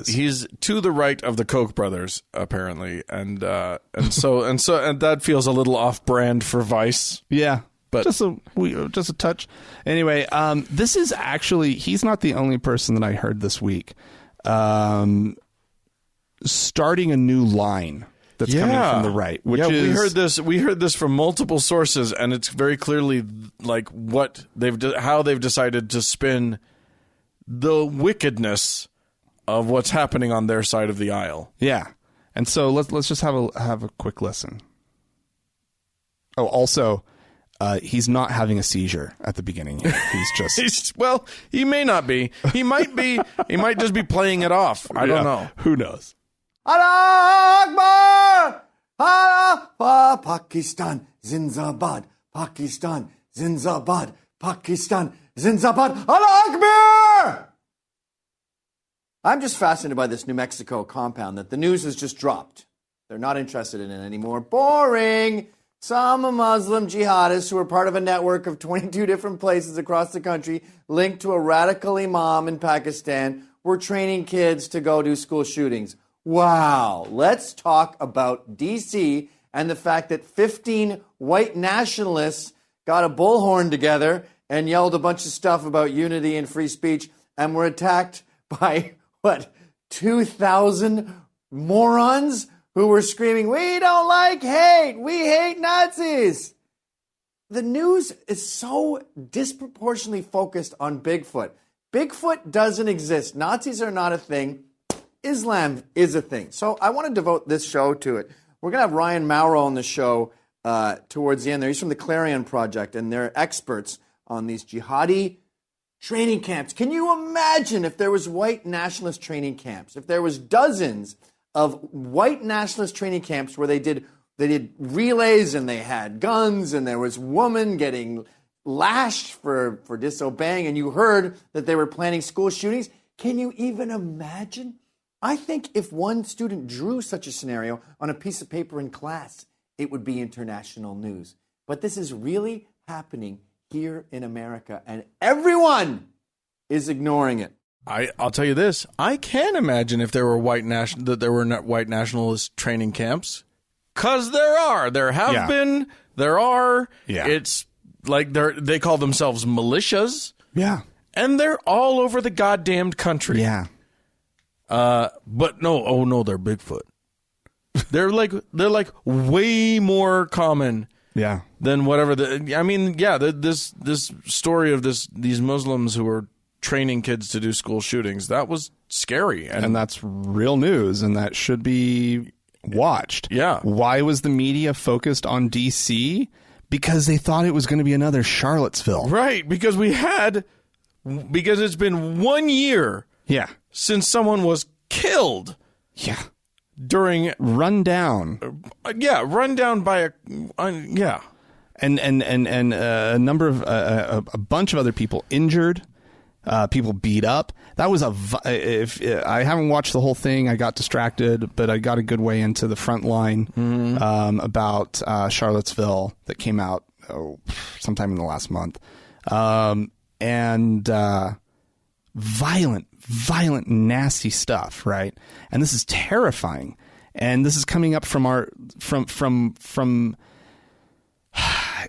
He's to the right of the Koch brothers, apparently, and so that feels a little off-brand for Vice. Yeah, but just a touch. Anyway, this is actually he's not the only person that I heard this week starting a new line that's coming from the right. Which is, we heard this from multiple sources, and it's very clearly like how they've decided to spin the wickedness of what's happening on their side of the aisle. Yeah. And so let's just have a quick listen. Oh, also, he's not having a seizure at the beginning. He's just he may not be. He might be. He might just be playing it off. I don't know. Who knows? Allah Akbar! Allah Akbar! Pakistan Zindabad. Pakistan Zindabad. Pakistan Zindabad. Allah Akbar! I'm just fascinated by this New Mexico compound that the news has just dropped. They're not interested in it anymore. Boring! Some Muslim jihadists who are part of a network of 22 different places across the country linked to a radical imam in Pakistan were training kids to go do school shootings. Wow. Let's talk about D.C. and the fact that 15 white nationalists got a bullhorn together and yelled a bunch of stuff about unity and free speech and were attacked by, 2,000 morons who were screaming, "We don't like hate! We hate Nazis!" The news is so disproportionately focused on Bigfoot. Bigfoot doesn't exist. Nazis are not a thing. Islam is a thing. So I want to devote this show to it. We're going to have Ryan Mauro on the show towards the end there. He's from the Clarion Project, and they're experts on these jihadi training camps. Can you imagine if there was white nationalist training camps? If there was dozens of white nationalist training camps where they did relays and they had guns and there was women getting lashed for disobeying, and you heard that they were planning school shootings. Can you even imagine? I think if one student drew such a scenario on a piece of paper in class, it would be international news. But this is really happening here in America, and everyone is ignoring it. I'll tell you this: I can imagine if there were white nationalist training camps, because there have been, there are. Yeah. It's like they call themselves militias, Yeah. and they're all over the goddamned country. Yeah. But no, they're Bigfoot. They're like way more common Yeah. than whatever this story of these Muslims who are training kids to do school shootings, that was scary, And that's real news, and that should be watched. Yeah. Why was the media focused on D.C.? Because they thought it was going to be another Charlottesville. right, because it's been 1 year Yeah. since someone was killed Yeah. during Run down. run down by a And a number of a bunch of other people injured, people beat up. That was if I haven't watched the whole thing, I got distracted, but I got a good way into the front line about Charlottesville that came out sometime in the last month, and violent, nasty stuff, right? And this is terrifying, and this is coming up from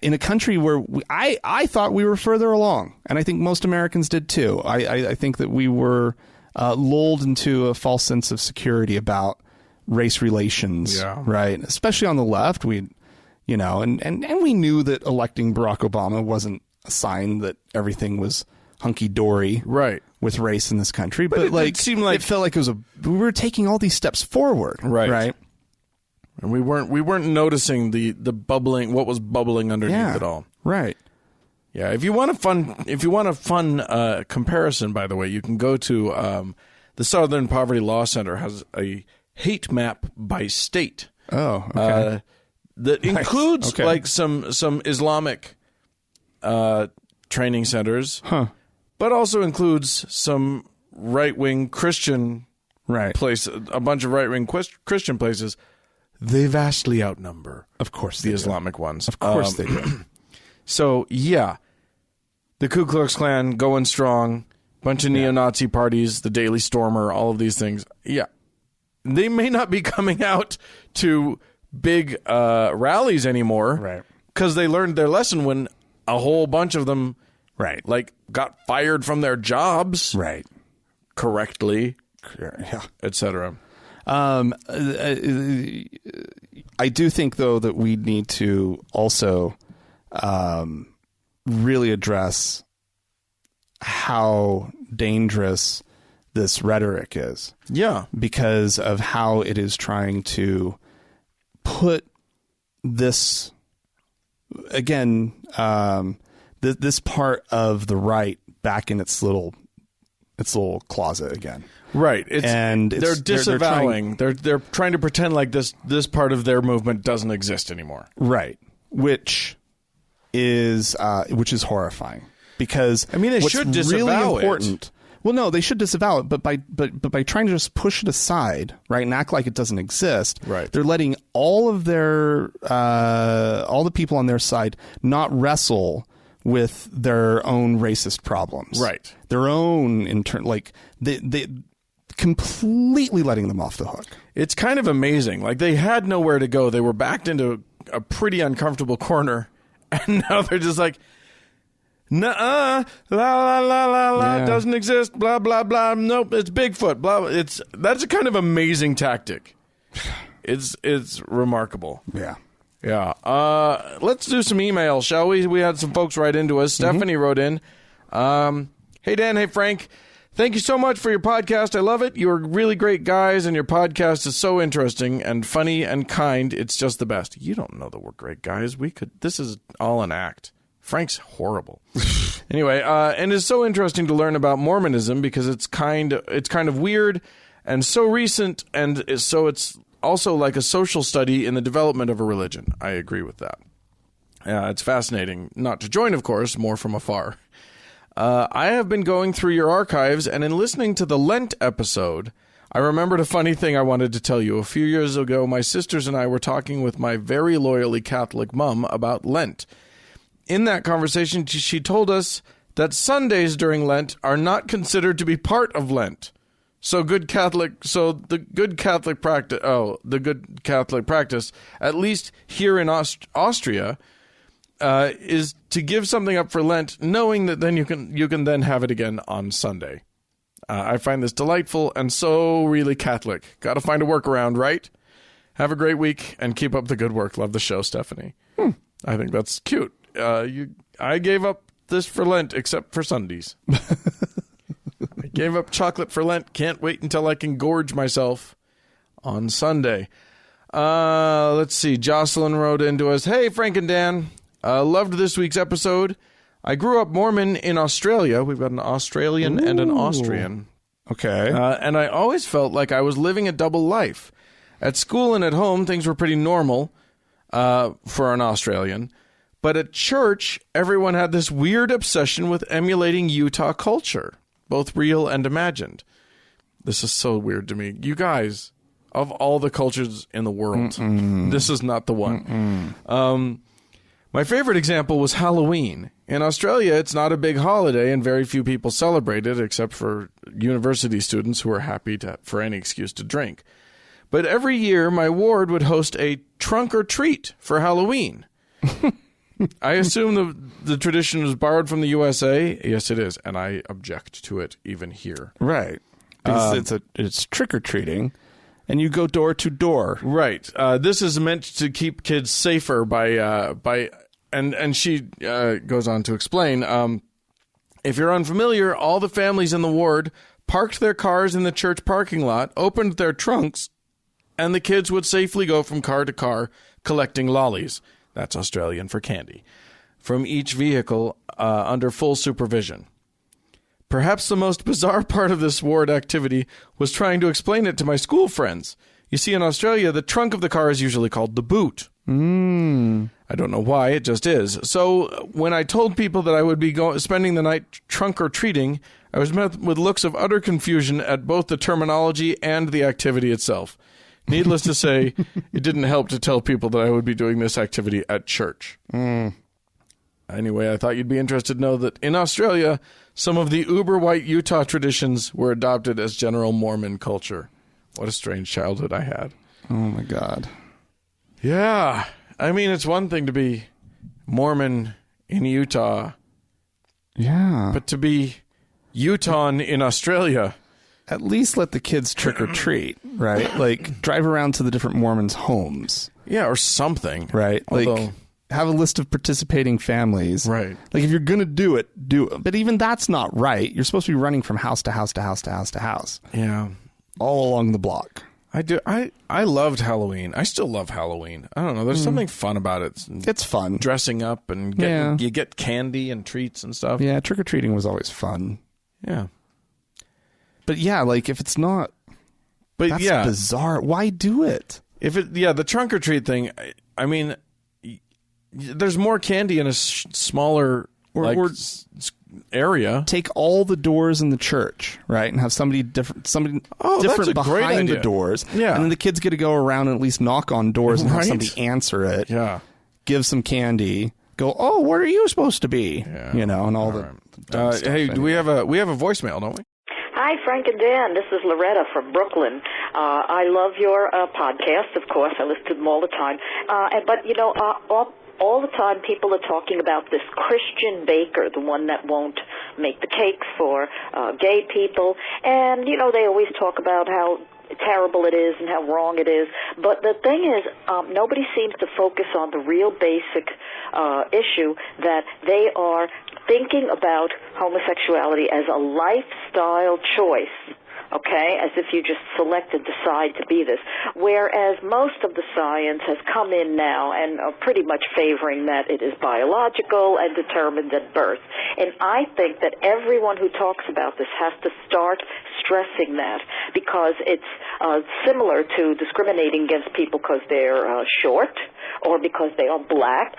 in a country where I thought we were further along, and I think most Americans did too. I think that we were lulled into a false sense of security about race relations, right? Especially on the left, and we knew that electing Barack Obama wasn't a sign that everything was hunky dory, right, with race in this country. But it seemed like it felt like we were taking all these steps forward, right. And we weren't noticing the bubbling, what was bubbling underneath it all. Right. Yeah. If you want a fun comparison, by the way, you can go to the Southern Poverty Law Center has a hate map by state. Oh, okay. That includes Okay. like some Islamic training centers, but also includes some right-wing Christian place, a bunch of right-wing Christian places. They vastly outnumber, Of course, the Islamic ones. Of course they do. So, yeah, the Ku Klux Klan going strong, bunch of neo-Nazi parties, the Daily Stormer, all of these things. Yeah. They may not be coming out to big rallies anymore, Right. because they learned their lesson when a whole bunch of them Right. like got fired from their jobs Right. correctly, Yeah. etc. I do think, though, that we need to also really address how dangerous this rhetoric is. Yeah. Because of how it is trying to put this, again, this part of the right back in its little closet again. Right. They're disavowing. They're trying to pretend like this part of their movement doesn't exist anymore. Right. Which is horrifying, because I mean, they should disavow really important. Well, no, they should disavow it, but by trying to just push it aside, right, and act like it doesn't exist, right, they're letting all of their all the people on their side not wrestle with their own racist problems, right, their own they completely letting them off the hook. It's kind of amazing. Like, they had nowhere to go. They were backed into a pretty uncomfortable corner, and now they're just like, nuh-uh, la la la la la, doesn't exist, blah blah blah. Nope, it's Bigfoot. Blah. That's a kind of amazing tactic. It's remarkable. Yeah. Yeah. Let's do some emails, shall we? We had some folks write into us. Stephanie wrote in. Hey, Dan. Hey, Frank. Thank you so much for your podcast. I love it. You're really great guys, and your podcast is so interesting and funny and kind. It's just the best. You don't know that we're great guys. This is all an act. Frank's horrible. Anyway, and it's so interesting to learn about Mormonism because it's kind of weird and so recent, and so it's also like a social study in the development of a religion. I agree with that. It's fascinating. Not to join, of course, more from afar. I have been going through your archives, and in listening to the Lent episode, I remembered a funny thing I wanted to tell you. A few years ago, my sisters and I were talking with my very loyally Catholic mom about Lent. In that conversation, she told us that Sundays during Lent are not considered to be part of Lent. The good Catholic practice, at least here in Austria, is to give something up for Lent, knowing that then you can then have it again on Sunday. I find this delightful and so really Catholic. Got to find a workaround, right? Have a great week and keep up the good work. Love the show, Stephanie. I think that's cute. I gave up this for Lent, except for Sundays. I gave up chocolate for Lent. Can't wait until I can gorge myself on Sunday. Let's see. Jocelyn wrote into us, "Hey, Frank and Dan. Loved this week's episode. I grew up Mormon in Australia." We've got an Australian and an Austrian. Okay. And I always felt like I was living a double life. At school and at home, things were pretty normal for an Australian. But at church, everyone had this weird obsession with emulating Utah culture, both real and imagined. This is so weird to me. You guys, of all the cultures in the world, this is not the one. My favorite example was Halloween. In Australia, it's not a big holiday, and very few people celebrate it, except for university students who are happy for any excuse to drink. But every year, my ward would host a trunk or treat for Halloween. I assume the tradition was borrowed from the USA. Yes, it is, and I object to it even here. Right. Because it's trick-or-treating, and you go door to door. Right. This is meant to keep kids safer by and she goes on to explain, if you're unfamiliar, all the families in the ward parked their cars in the church parking lot, opened their trunks, and the kids would safely go from car to car collecting lollies. That's Australian for candy. From each vehicle under full supervision. Perhaps the most bizarre part of this ward activity was trying to explain it to my school friends. You see, in Australia, the trunk of the car is usually called the boot. I don't know why, it just is. So when I told people that I would be spending the night trunk-or-treating, I was met with looks of utter confusion at both the terminology and the activity itself. Needless to say, it didn't help to tell people that I would be doing this activity at church. Anyway, I thought you'd be interested to know that in Australia, some of the uber-white Utah traditions were adopted as general Mormon culture. What a strange childhood I had. Oh, my God. Yeah. I mean, it's one thing to be Mormon in Utah. Yeah. But to be Utah in Australia... At least let the kids trick or treat, right? Like, drive around to the different Mormons' homes. Yeah, or something. Right? Like, have a list of participating families. Right. Like, if you're going to do it, do it. But even that's not right. You're supposed to be running from house to house to house to house to house. Yeah. All along the block. I do. I loved Halloween. I still love Halloween. I don't know. There's something fun about it. It's fun. Dressing up and you get candy and treats and stuff. Yeah, trick-or-treating was always fun. Yeah. But yeah, like if it's not, that's bizarre. Why do it? The trunk or treat thing. I mean, there's more candy in a smaller area. Take all the doors in the church, right, and have somebody different behind the doors. Yeah, and then the kids get to go around and at least knock on doors and have somebody answer it. Yeah, give some candy. Go. Oh, what are you supposed to be? Yeah. You know, and all the. Stuff hey, anyway. we have a voicemail, don't we? Hi, Frank and Dan. This is Loretta from Brooklyn. I love your podcast, of course. I listen to them all the time. But, you know, all the time people are talking about this Christian baker, the one that won't make the cakes for gay people. And, you know, they always talk about how terrible it is and how wrong it is. But the thing is, nobody seems to focus on the real basic issue that they are thinking about homosexuality as a lifestyle choice, okay, as if you just select and decide to be this, whereas most of the science has come in now and are pretty much favoring that it is biological and determined at birth. And I think that everyone who talks about this has to start stressing that, because it's similar to discriminating against people because they're short or because they are black,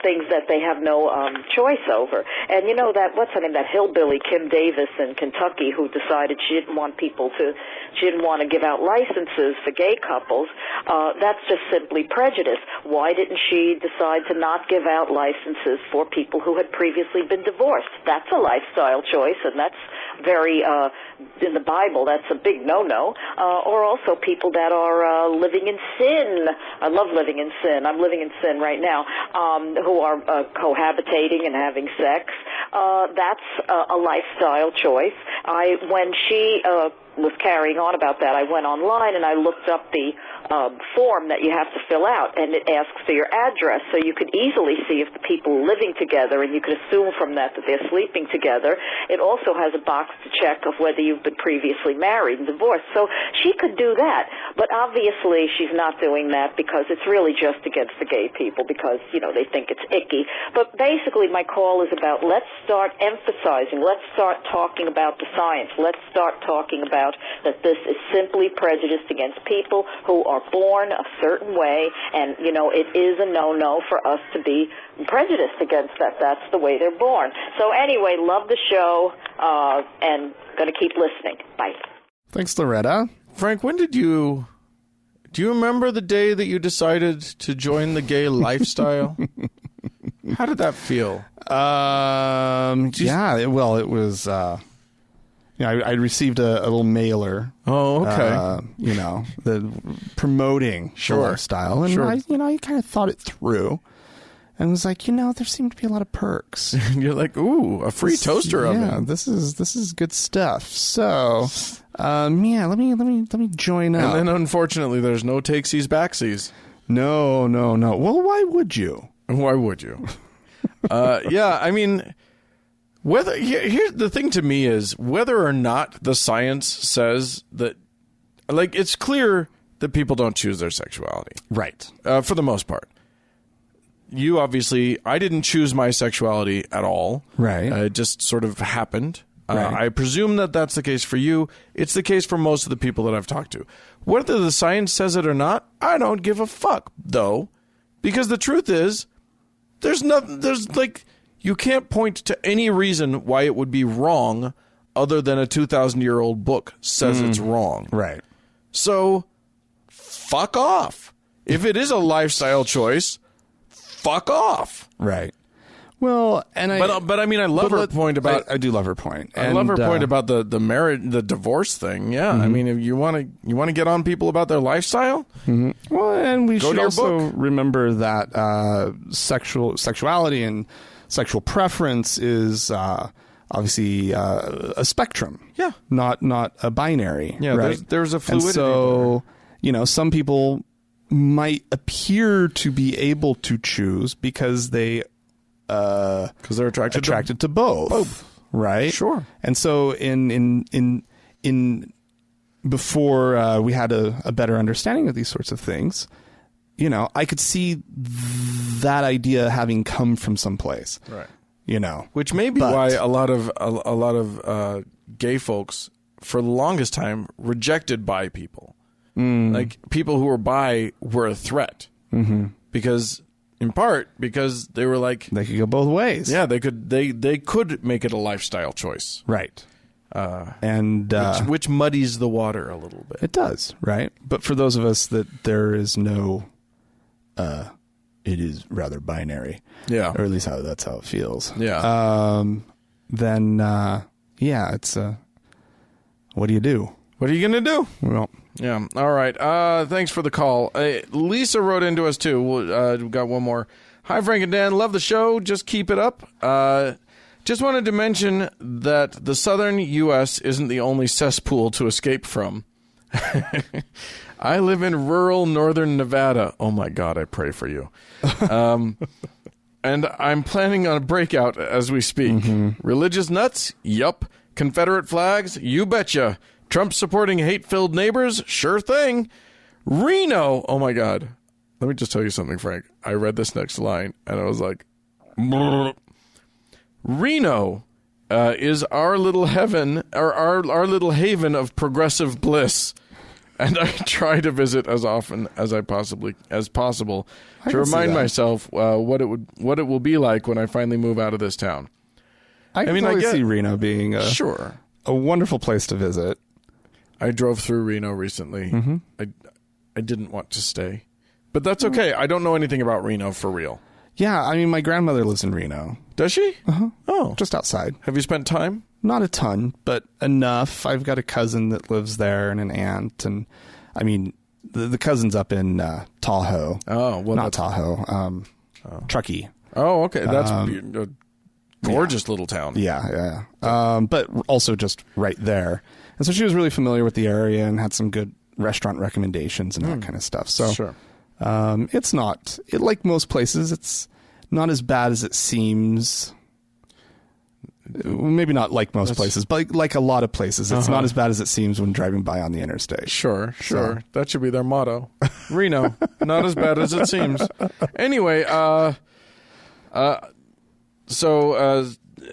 things that they have no choice over. And you know that, what's her name, that hillbilly Kim Davis in Kentucky who decided she didn't want to give out licenses for gay couples, that's just simply prejudice. Why didn't she decide to not give out licenses for people who had previously been divorced? That's a lifestyle choice, and that's very in the Bible, that's a big no-no, or also people that are living in sin. I love living in sin. I'm living in sin right now, who are cohabitating and having sex. That's a lifestyle choice. When she was carrying on about that, I went online and I looked up the form that you have to fill out, and it asks for your address, so you could easily see if the people are living together, and you could assume from that they're sleeping together. It also has a box to check of whether you've been previously married and divorced. So she could do that, but obviously she's not doing that because it's really just against the gay people because, they think it's icky. But basically my call is about let's start emphasizing, let's start talking about the science, let's start talking about that this is simply prejudiced against people who are born a certain way, and, it is a no-no for us to be prejudiced against that. That's the way they're born. So anyway, love the show, and going to keep listening. Bye. Thanks, Loretta. Frank, do you remember the day that you decided to join the gay lifestyle? How did that feel? Yeah, well, it was... I received a little mailer. Oh, okay. The promoting the lifestyle, and I kind of thought it through, and was like, there seemed to be a lot of perks. You're like, ooh, a free toaster oven. Yeah, this is good stuff. So, let me join up. And then, unfortunately, there's no takesies backsies. No. Well, why would you? Why would you? Yeah, I mean. Here's the thing to me is whether or not the science says that, it's clear that people don't choose their sexuality. Right. For the most part. I didn't choose my sexuality at all. Right. It just sort of happened. Right. I presume that that's the case for you. It's the case for most of the people that I've talked to. Whether the science says it or not, I don't give a fuck, though. Because the truth is, you can't point to any reason why it would be wrong other than a 2,000-year-old book says it's wrong. Right. So, fuck off. If it is a lifestyle choice, fuck off. Right. Well, and I love her point about. I do love her point. I love her point about the marriage, the divorce thing. Yeah, I mean, if you want to get on people about their lifestyle. Mm-hmm. Well, and we Go should to your also book. remember that sexuality and sexual preference is obviously a spectrum. Yeah, not a binary. Yeah, right? there's a fluidity. And so some people might appear to be able to choose because they're attracted to both. Right. Sure. And so in before we had a better understanding of these sorts of things, I could see that idea having come from someplace. Right. Which may be why a lot of gay folks for the longest time rejected bi people. Like people who were bi were a threat. Mm-hmm. In part because they were like they could go both ways. Yeah, they could make it a lifestyle choice. Right. Which muddies the water a little bit. It does, right? But for those of us that there is no it is rather binary. Yeah. Or at least that's how it feels. Yeah. Then it's what do you do? What are you going to do? Well, yeah. All right. Thanks for the call. Lisa wrote into us too. We've got one more. Hi, Frank and Dan. Love the show. Just keep it up. Just wanted to mention that the southern U.S. isn't the only cesspool to escape from. I live in rural northern Nevada. Oh, my God. I pray for you. And I'm planning on a breakout as we speak. Mm-hmm. Religious nuts? Yup. Confederate flags? You betcha. Trump supporting hate-filled neighbors? Sure thing. Reno? Oh, my God. Let me just tell you something, Frank. I read this next line, and I was like, brr. Reno is our little heaven, or our little haven of progressive bliss. And I try to visit as often as possible to remind myself what it will be like when I finally move out of this town. I see Reno being a wonderful place to visit. I drove through Reno recently. Mm-hmm. I didn't want to stay, but that's okay. I don't know anything about Reno for real. Yeah, I mean, my grandmother lives in Reno. Does she? Uh-huh. Oh. Just outside. Have you spent time? Not a ton, but enough. I've got a cousin that lives there and an aunt. And, I mean, the cousin's up in Tahoe. Oh, well, Not Tahoe. Truckee. Oh, okay. That's a gorgeous little town. Yeah. But also just right there. And so she was really familiar with the area and had some good restaurant recommendations and that kind of stuff. So Sure. It's not, like most places, it's not as bad as it seems. Maybe not like most places, but like a lot of places. It's not as bad as it seems when driving by on the interstate. Sure. That should be their motto. Reno, not as bad as it seems. Anyway,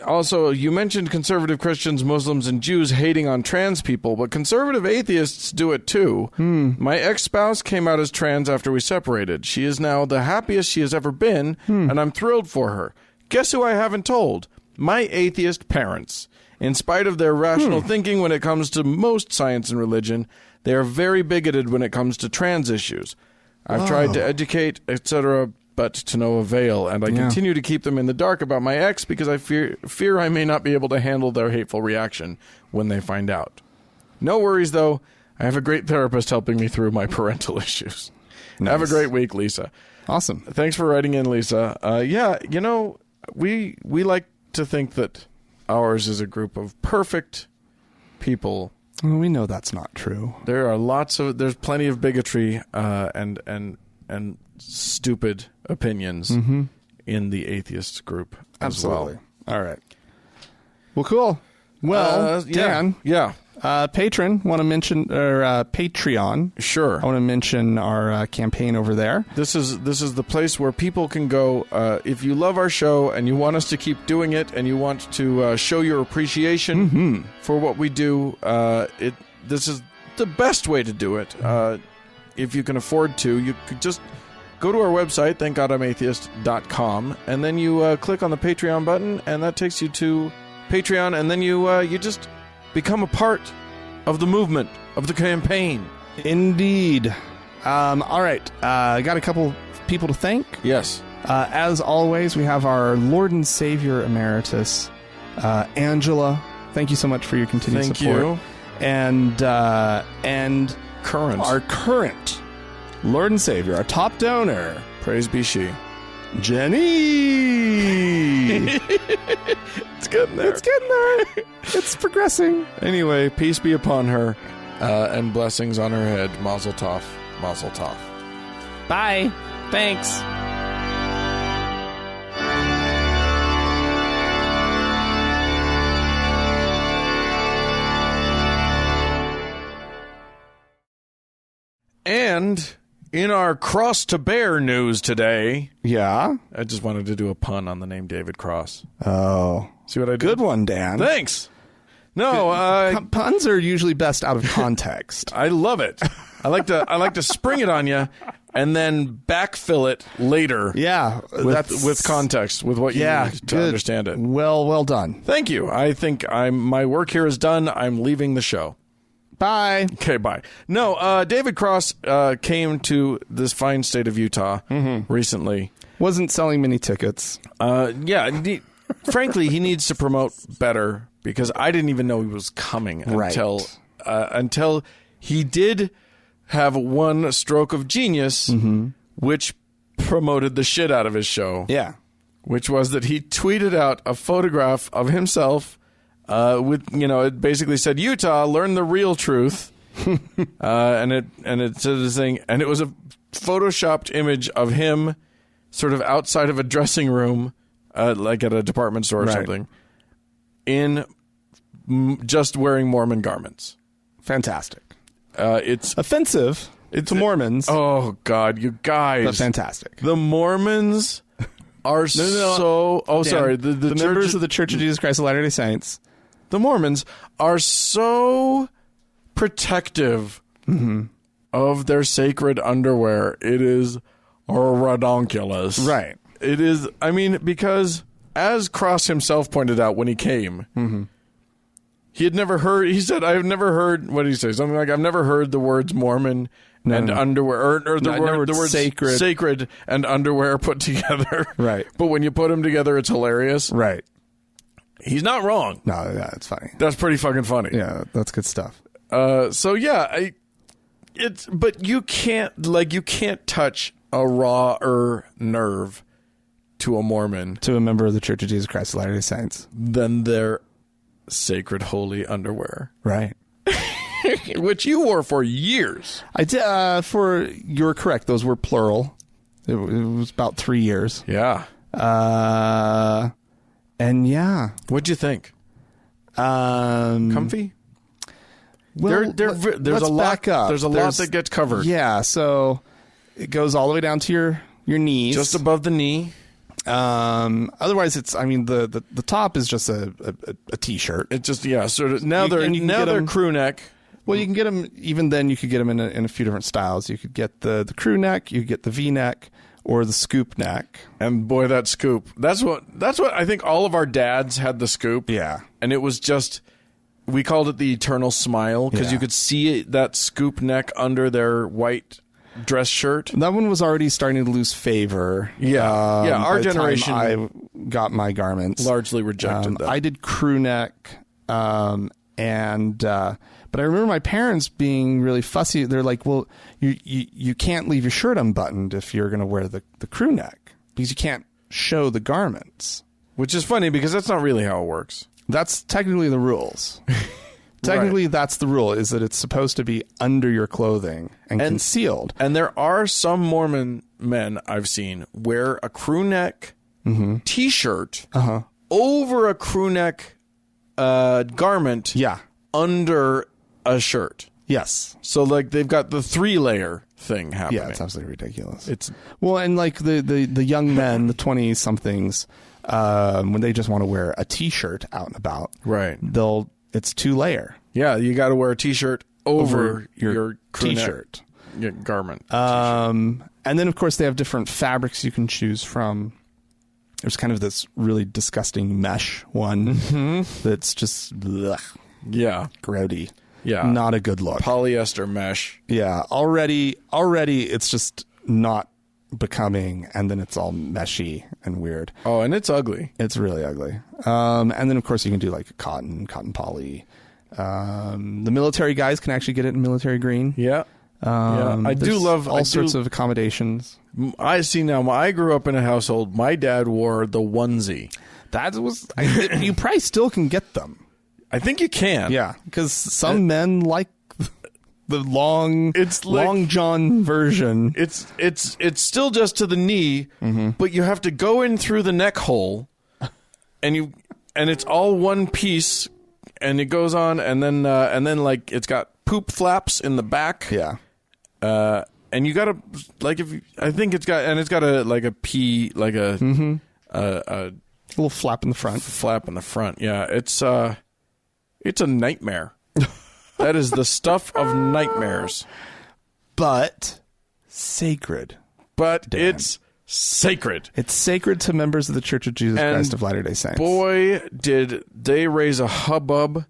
also, you mentioned conservative Christians, Muslims, and Jews hating on trans people, but conservative atheists do it too. My ex-spouse came out as trans after we separated. She is now the happiest she has ever been, and I'm thrilled for her. Guess who I haven't told? My atheist parents. In spite of their rational thinking when it comes to most science and religion, they are very bigoted when it comes to trans issues. I've tried to educate, etc., but to no avail, and I continue to keep them in the dark about my ex because I fear I may not be able to handle their hateful reaction when they find out. No worries, though. I have a great therapist helping me through my parental issues. Nice. Have a great week, Lisa. Awesome. Thanks for writing in, Lisa. We like to think that ours is a group of perfect people. Well, we know that's not true. There's plenty of bigotry and stupid opinions in the atheist group as Absolutely. well. All right. Well, cool. Well, Dan. Yeah. Patron, want to mention, or Patreon. Sure. I want to mention our campaign over there. This is the place where people can go if you love our show and you want us to keep doing it and you want to show your appreciation for what we do. This is the best way to do it. If you can afford to, you could just go to our website, thankgodimatheist.com, and then you click on the Patreon button, and that takes you to Patreon, and then you just become a part of the movement, of the campaign. Indeed. All right. Got a couple people to thank. Yes. As always, we have our Lord and Savior Emeritus, Angela. Thank you so much for your continued support. Thank you. And our current Lord and Savior, our top donor, Praise be she. Jenny. It's getting there. It's progressing. Anyway, peace be upon her, and blessings on her head. Mazel tov. Mazel tov. Bye. Thanks. And in our cross to bear news today, Yeah. I just wanted to do a pun on the name David Cross. Oh. See what I did? Good one, Dan. Thanks. No, puns are usually best out of context. I love it. I like to spring it on you and then backfill it later. Yeah. With context, with what you need to understand it. Well done. Thank you. I think my work here is done. I'm leaving the show. Bye. Okay, bye. No, David Cross came to this fine state of Utah recently. Wasn't selling many tickets. Frankly, he needs to promote better because I didn't even know he was coming until he did have one stroke of genius, which promoted the shit out of his show. Yeah. Which was that he tweeted out a photograph of himself with, it basically said, Utah, learn the real truth. and it said this thing, and it was a photoshopped image of him sort of outside of a dressing room, like at a department store or something, in just wearing Mormon garments. Fantastic. It's offensive to Mormons. Oh, God, you guys. But fantastic. The Mormons are so... Oh, Dan, sorry. The members of the Church of Jesus Christ of Latter-day Saints. The Mormons are so protective of their sacred underwear. It is redonkulous. Right. It is, because as Cross himself pointed out when he came, he had never heard, he said, I've never heard, what did he say? Something like, I've never heard the words Mormon and underwear, or the word sacred and underwear put together. Right. But when you put them together, it's hilarious. Right. He's not wrong. No, yeah, it's funny. That's pretty fucking funny. Yeah, that's good stuff. So yeah, but you can't touch a rawer nerve to a Mormon, to a member of the Church of Jesus Christ of Latter-day Saints, than their sacred holy underwear. Right. Which you wore for years. I did. You're correct. Those were plural. It was about 3 years. Yeah. And yeah. What'd you think? Comfy? Well, there's a lot. There's a lot that gets covered. Yeah. So it goes all the way down to your knees, just above the knee. Otherwise, it's. I mean, the top is just a t-shirt. It's just sort of. Now they're crew neck. Well, you can get them. Even then, you could get them in a few different styles. You could get the crew neck. You could get the V-neck or the scoop neck. And boy, that scoop. That's what I think. All of our dads had the scoop. Yeah, and it was just. We called it the eternal smile because you could see that scoop neck under their white dress shirt. That one was already starting to lose favor. Yeah, our by the generation. time I got my garments. Largely rejected them. I did crew neck, but I remember my parents being really fussy. They're like, "Well, you can't leave your shirt unbuttoned if you're going to wear the crew neck because you can't show the garments." Which is funny because that's not really how it works. That's technically the rules. Technically, that's the rule, is that it's supposed to be under your clothing and concealed. And there are some Mormon men I've seen wear a crew neck T-shirt over a crew neck garment under a shirt. Yes. So, like, they've got the 3-layer thing happening. Yeah, it's absolutely ridiculous. Well, and like the young men, the 20-somethings, when they just want to wear a T-shirt out and about, right? It's 2-layer. Yeah, you got to wear a T-shirt over your T-shirt garment. And then of course they have different fabrics you can choose from. There's kind of this really disgusting mesh one that's just grody. Yeah, not a good look. Polyester mesh. Yeah, already it's just not becoming, and then it's all meshy and weird. Oh, and it's ugly. It's really ugly. And then of course you can do like cotton poly. The military guys can actually get it in military green. Yeah. I do love all sorts of accommodations. I see now. I grew up in a household. My dad wore the onesie. That was you probably still can get them. I think you can. Yeah, because some men like the long john version. It's still just to the knee, but you have to go in through the neck hole, and it's all one piece, and it goes on, and then like it's got poop flaps in the back. Yeah. And you gotta it's got a pee, like a little flap in the front. Flap in the front. Yeah. It's a nightmare. That is the stuff of nightmares. But sacred. But Dan. It's sacred. It's sacred to members of the Church of Jesus Christ of Latter-day Saints. Boy, did they raise a hubbub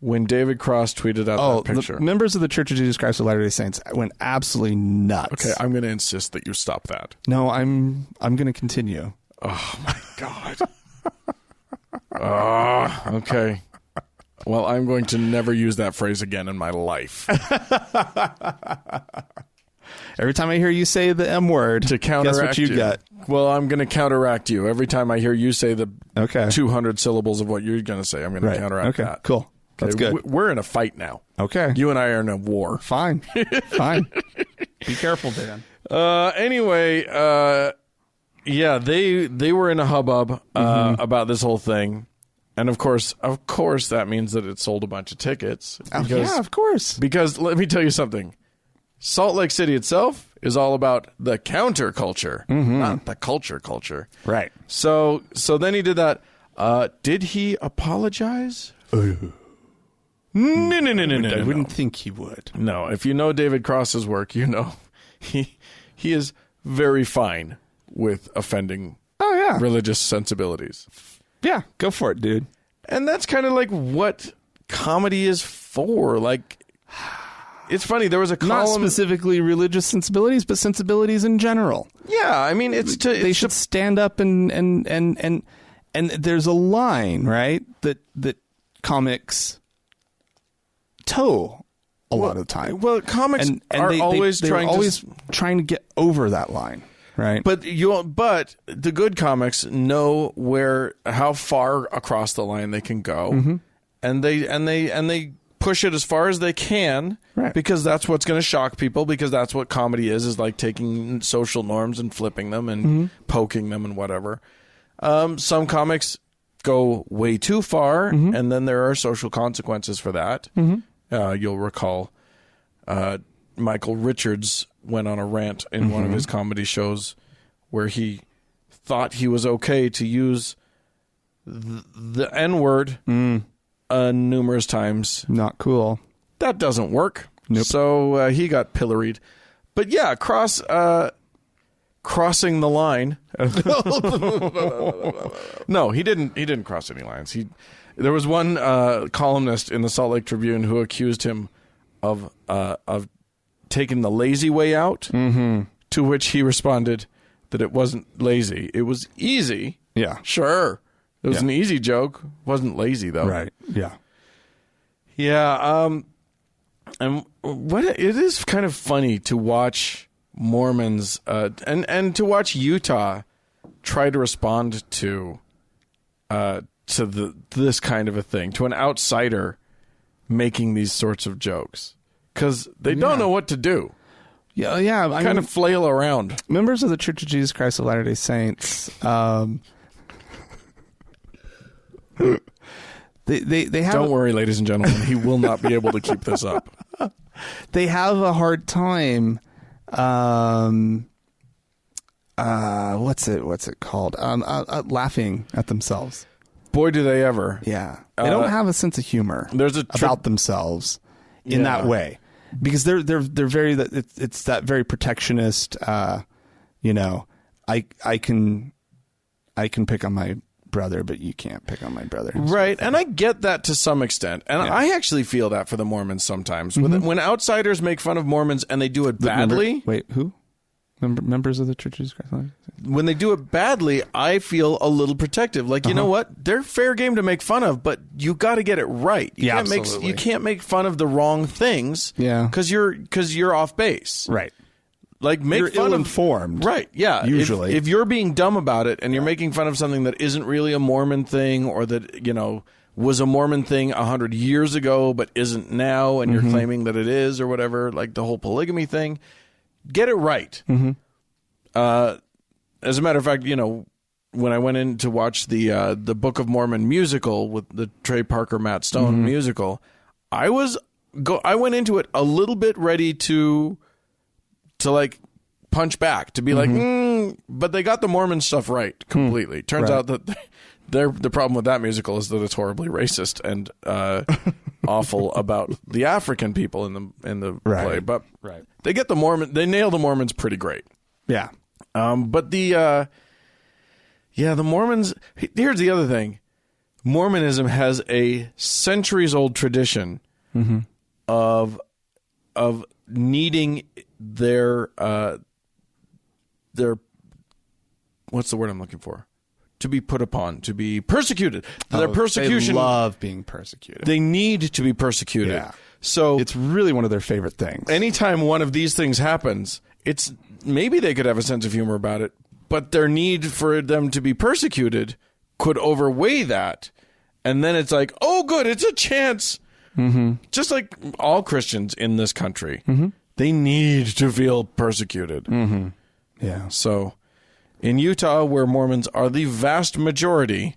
when David Cross tweeted out that picture. The members of the Church of Jesus Christ of Latter-day Saints went absolutely nuts. Okay, I'm going to insist that you stop that. No, I'm going to continue. Oh, my God. Okay. Well, I'm going to never use that phrase again in my life. Every time I hear you say the M word, to counteract guess what you get? Well, I'm going to counteract you. Every time I hear you say the 200 syllables of what you're going to say, I'm going to counteract that. Cool. That's good. We're in a fight now. Okay. You and I are in a war. Fine. Fine. Be careful, Dan. Anyway, they were in a hubbub about this whole thing. And of course, that means that it sold a bunch of tickets. Yeah, of course. Because let me tell you something. Salt Lake City itself is all about the counterculture, not the culture. Right. So then he did that. Did he apologize? No. I wouldn't think he would. No. If you know David Cross's work, you know he is very fine with offending religious sensibilities. Yeah, go for it, dude. And that's kind of like what comedy is for. Like, It's funny. There was a not column. specifically religious sensibilities, but sensibilities in general. Yeah, I mean, They should stand up and there's a line, right, that comics toe a lot of the time. Well, comics are always trying to get over that line, right? But the good comics know how far across the line they can go, and they push it as far as they can, right, because that's what's going to shock people, because that's what comedy is like taking social norms and flipping them and poking them and whatever. Some comics go way too far, and then there are social consequences for that. You'll recall Michael Richards went on a rant in one of his comedy shows where he thought he was okay to use the N-word numerous times. Not cool. That doesn't work. Nope. So he got pilloried. But yeah, crossing the line. No, he didn't cross any lines. There was one columnist in the Salt Lake Tribune who accused him of taking the lazy way out, to which he responded that it wasn't lazy. It was easy. Yeah. Sure. It was an easy joke. It wasn't lazy, though. Right. Yeah. Yeah. And it is kind of funny to watch Mormons and to watch Utah try to respond to this kind of a thing, to an outsider making these sorts of jokes, because they don't know what to do. Yeah. I kind of flail around. Members of the Church of Jesus Christ of Latter-day Saints, they have. Don't worry, ladies and gentlemen, he will not be able to keep this up. They have a hard time. What's it called? Laughing at themselves. Boy, do they ever. Yeah. They don't have a sense of humor about themselves in that way, because they're very, it's that very protectionist, I can pick on my brother, but you can't pick on my brother. Right. And I get that to some extent. And I actually feel that for the Mormons sometimes. When outsiders make fun of Mormons and they do it badly. Wait, who? Members of the Church of Jesus Christ? When they do it badly, I feel a little protective. Like, you know what? They're fair game to make fun of, but you got to get it right. You can't make fun of the wrong things. Yeah. Because you're off base. Right. Like, you're ill-informed. Right, yeah. Usually. If you're being dumb about it and you're making fun of something that isn't really a Mormon thing, or that, was a Mormon thing 100 years ago but isn't now, and you're claiming that it is or whatever, like the whole polygamy thing, get it right. As a matter of fact, when I went in to watch the Book of Mormon musical with the Trey Parker, Matt Stone musical, I went into it a little bit ready to like punch back, to be like, but they got the Mormon stuff right completely. Turns out that the problem with that musical is that it's horribly racist and awful about the African people in the play. But they get they nail the Mormons pretty great. Yeah. But the Mormons, here's the other thing. Mormonism has a centuries-old tradition of needing their what's the word I'm looking for? To be put upon, to be persecuted. Their persecution. They love being persecuted. They need to be persecuted. Yeah. So it's really one of their favorite things. Anytime one of these things happens, maybe they could have a sense of humor about it, but their need for them to be persecuted could overweigh that. And then it's like, oh, good, it's a chance. Just like all Christians in this country, they need to feel persecuted. Yeah. So in Utah, where Mormons are the vast majority,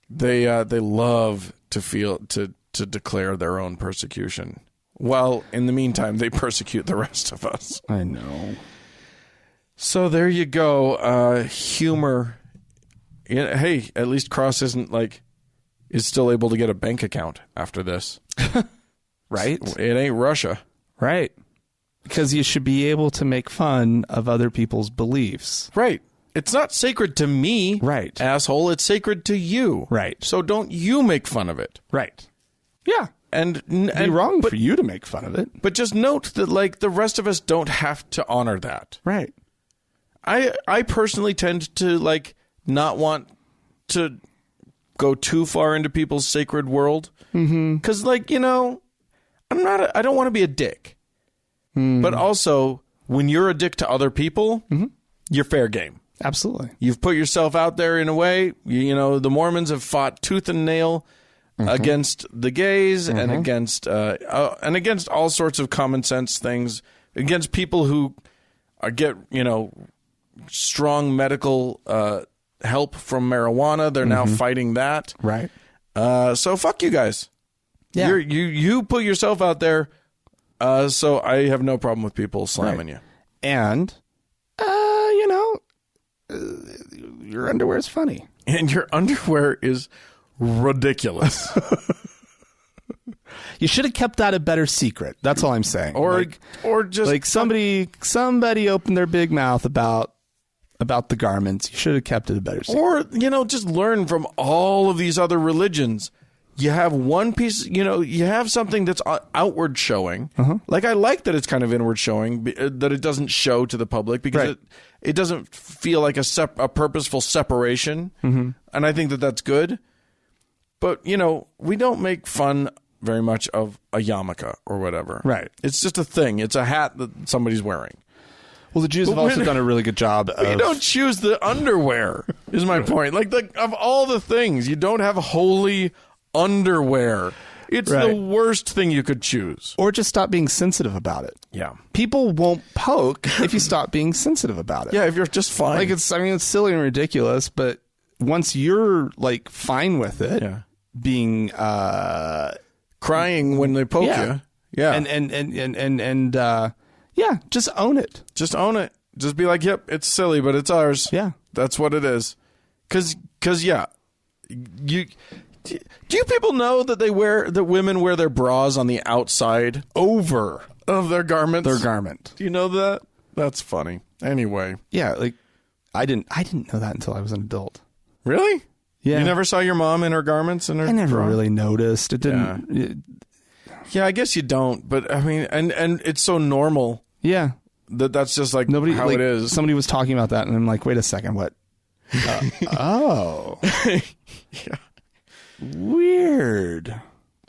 they love to declare their own persecution. While in the meantime, they persecute the rest of us. I know. So there you go. Humor. Hey, at least Cross is still able to get a bank account after this. Right? It ain't Russia. Right. Because you should be able to make fun of other people's beliefs. Right. It's not sacred to me, right, asshole. It's sacred to you. Right. So don't you make fun of it. Right. Yeah. It'd be wrong for you to make fun of it. But just note that, like, the rest of us don't have to honor that. Right. I personally tend to, like, not want to go too far into people's sacred world. Because, like, you know, I don't want to be a dick. But also, when you're a dick to other people, you're fair game. Absolutely. You've put yourself out there in a way. You know, the Mormons have fought tooth and nail against the gays and against all sorts of common sense things, against people who get, you know, strong medical help from marijuana. They're now fighting that. Right. So fuck you guys. Yeah. You put yourself out there. So I have no problem with people slamming you. And, you know, your underwear is funny. And your underwear is ridiculous. You should have kept that a better secret. That's all I'm saying. Or just like somebody opened their big mouth about the garments. You should have kept it a better secret. Or, you know, just learn from all of these other religions. You have one piece, you know, you have something that's outward showing. Like, I like that it's kind of inward showing, that it doesn't show to the public, because it doesn't feel like a purposeful separation. And I think that that's good. But, you know, we don't make fun very much of a yarmulke or whatever. Right. It's just a thing. It's a hat that somebody's wearing. Well, the Jews have also done a really good job of... You don't choose the underwear, is my point. Like, of all the things, you don't have holy underwear. It's the worst thing you could choose. Or just stop being sensitive about it. Yeah. People won't poke if you stop being sensitive about it. Yeah, if you're just fine. Like, it's silly and ridiculous, but once you're, like, fine with it, being... crying when they poke you. Yeah. And just own it. Just own it. Just be like, yep, it's silly, but it's ours. Yeah. That's what it is. Cause yeah. Do you people know that women wear their bras on the outside Over of their garments? their garment. Do you know that? That's funny. Anyway. Yeah, like I didn't know that until I was an adult. Really? Yeah. You never saw your mom in her garments and her I never bra? really noticed. It didn't. Yeah, I guess you don't, but I mean, and it's so normal. Yeah. That's just like Nobody, how like, it is. Somebody was talking about that, and I'm like, wait a second, what? Oh. Yeah. Weird.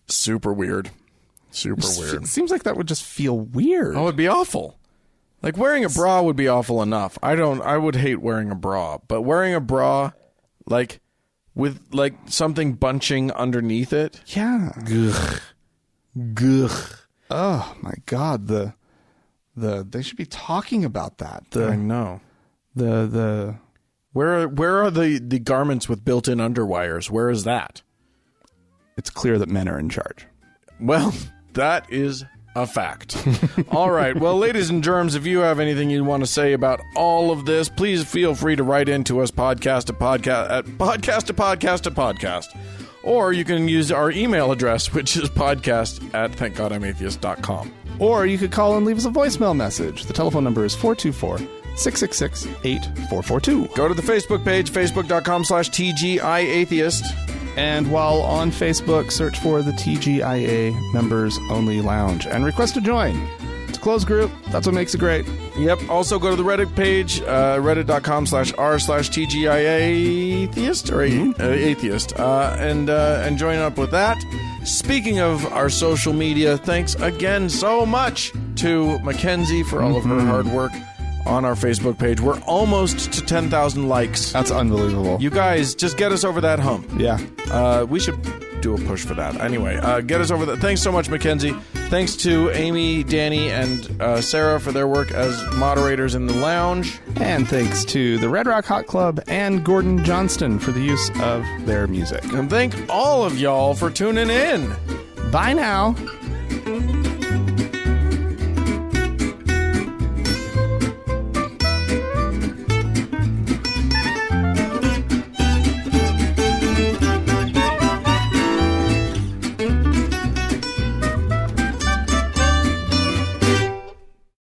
Super weird. Super weird. It seems like that would just feel weird. Oh, it'd be awful. Like, wearing a bra would be awful enough. I would hate wearing a bra, but wearing a bra, like, with, like, something bunching underneath it. Yeah. Gugh. Oh my God. They should be talking about that. I know. The Where are the garments with built-in underwires? Where is that? It's clear that men are in charge. Well, that is a fact. All right. Well, ladies and germs, if you have anything you want to say about all of this, please feel free to write into us podcast to podcast. Or you can use our email address, which is podcast@thankgodimatheist.com. Or you could call and leave us a voicemail message. The telephone number is 424-666-8442. Go to the Facebook page, facebook.com/TGIAtheist. And while on Facebook, search for the TGIA Members Only Lounge and request to join. It's a closed group. That's what makes it great. Yep. Also go to the Reddit page, reddit.com/r/TGIAtheist or atheist, and join up with that. Speaking of our social media, thanks again so much to Mackenzie for all of her hard work on our Facebook page. We're almost to 10,000 likes. That's unbelievable. You guys, just get us over that hump. Yeah. We should do a push for that. Anyway, get us over that. Thanks so much, Mackenzie. Thanks to Amy, Danny, and Sarah for their work as moderators in the lounge. And thanks to the Red Rock Hot Club and Gordon Johnston for the use of their music. And thank all of y'all for tuning in. Bye now.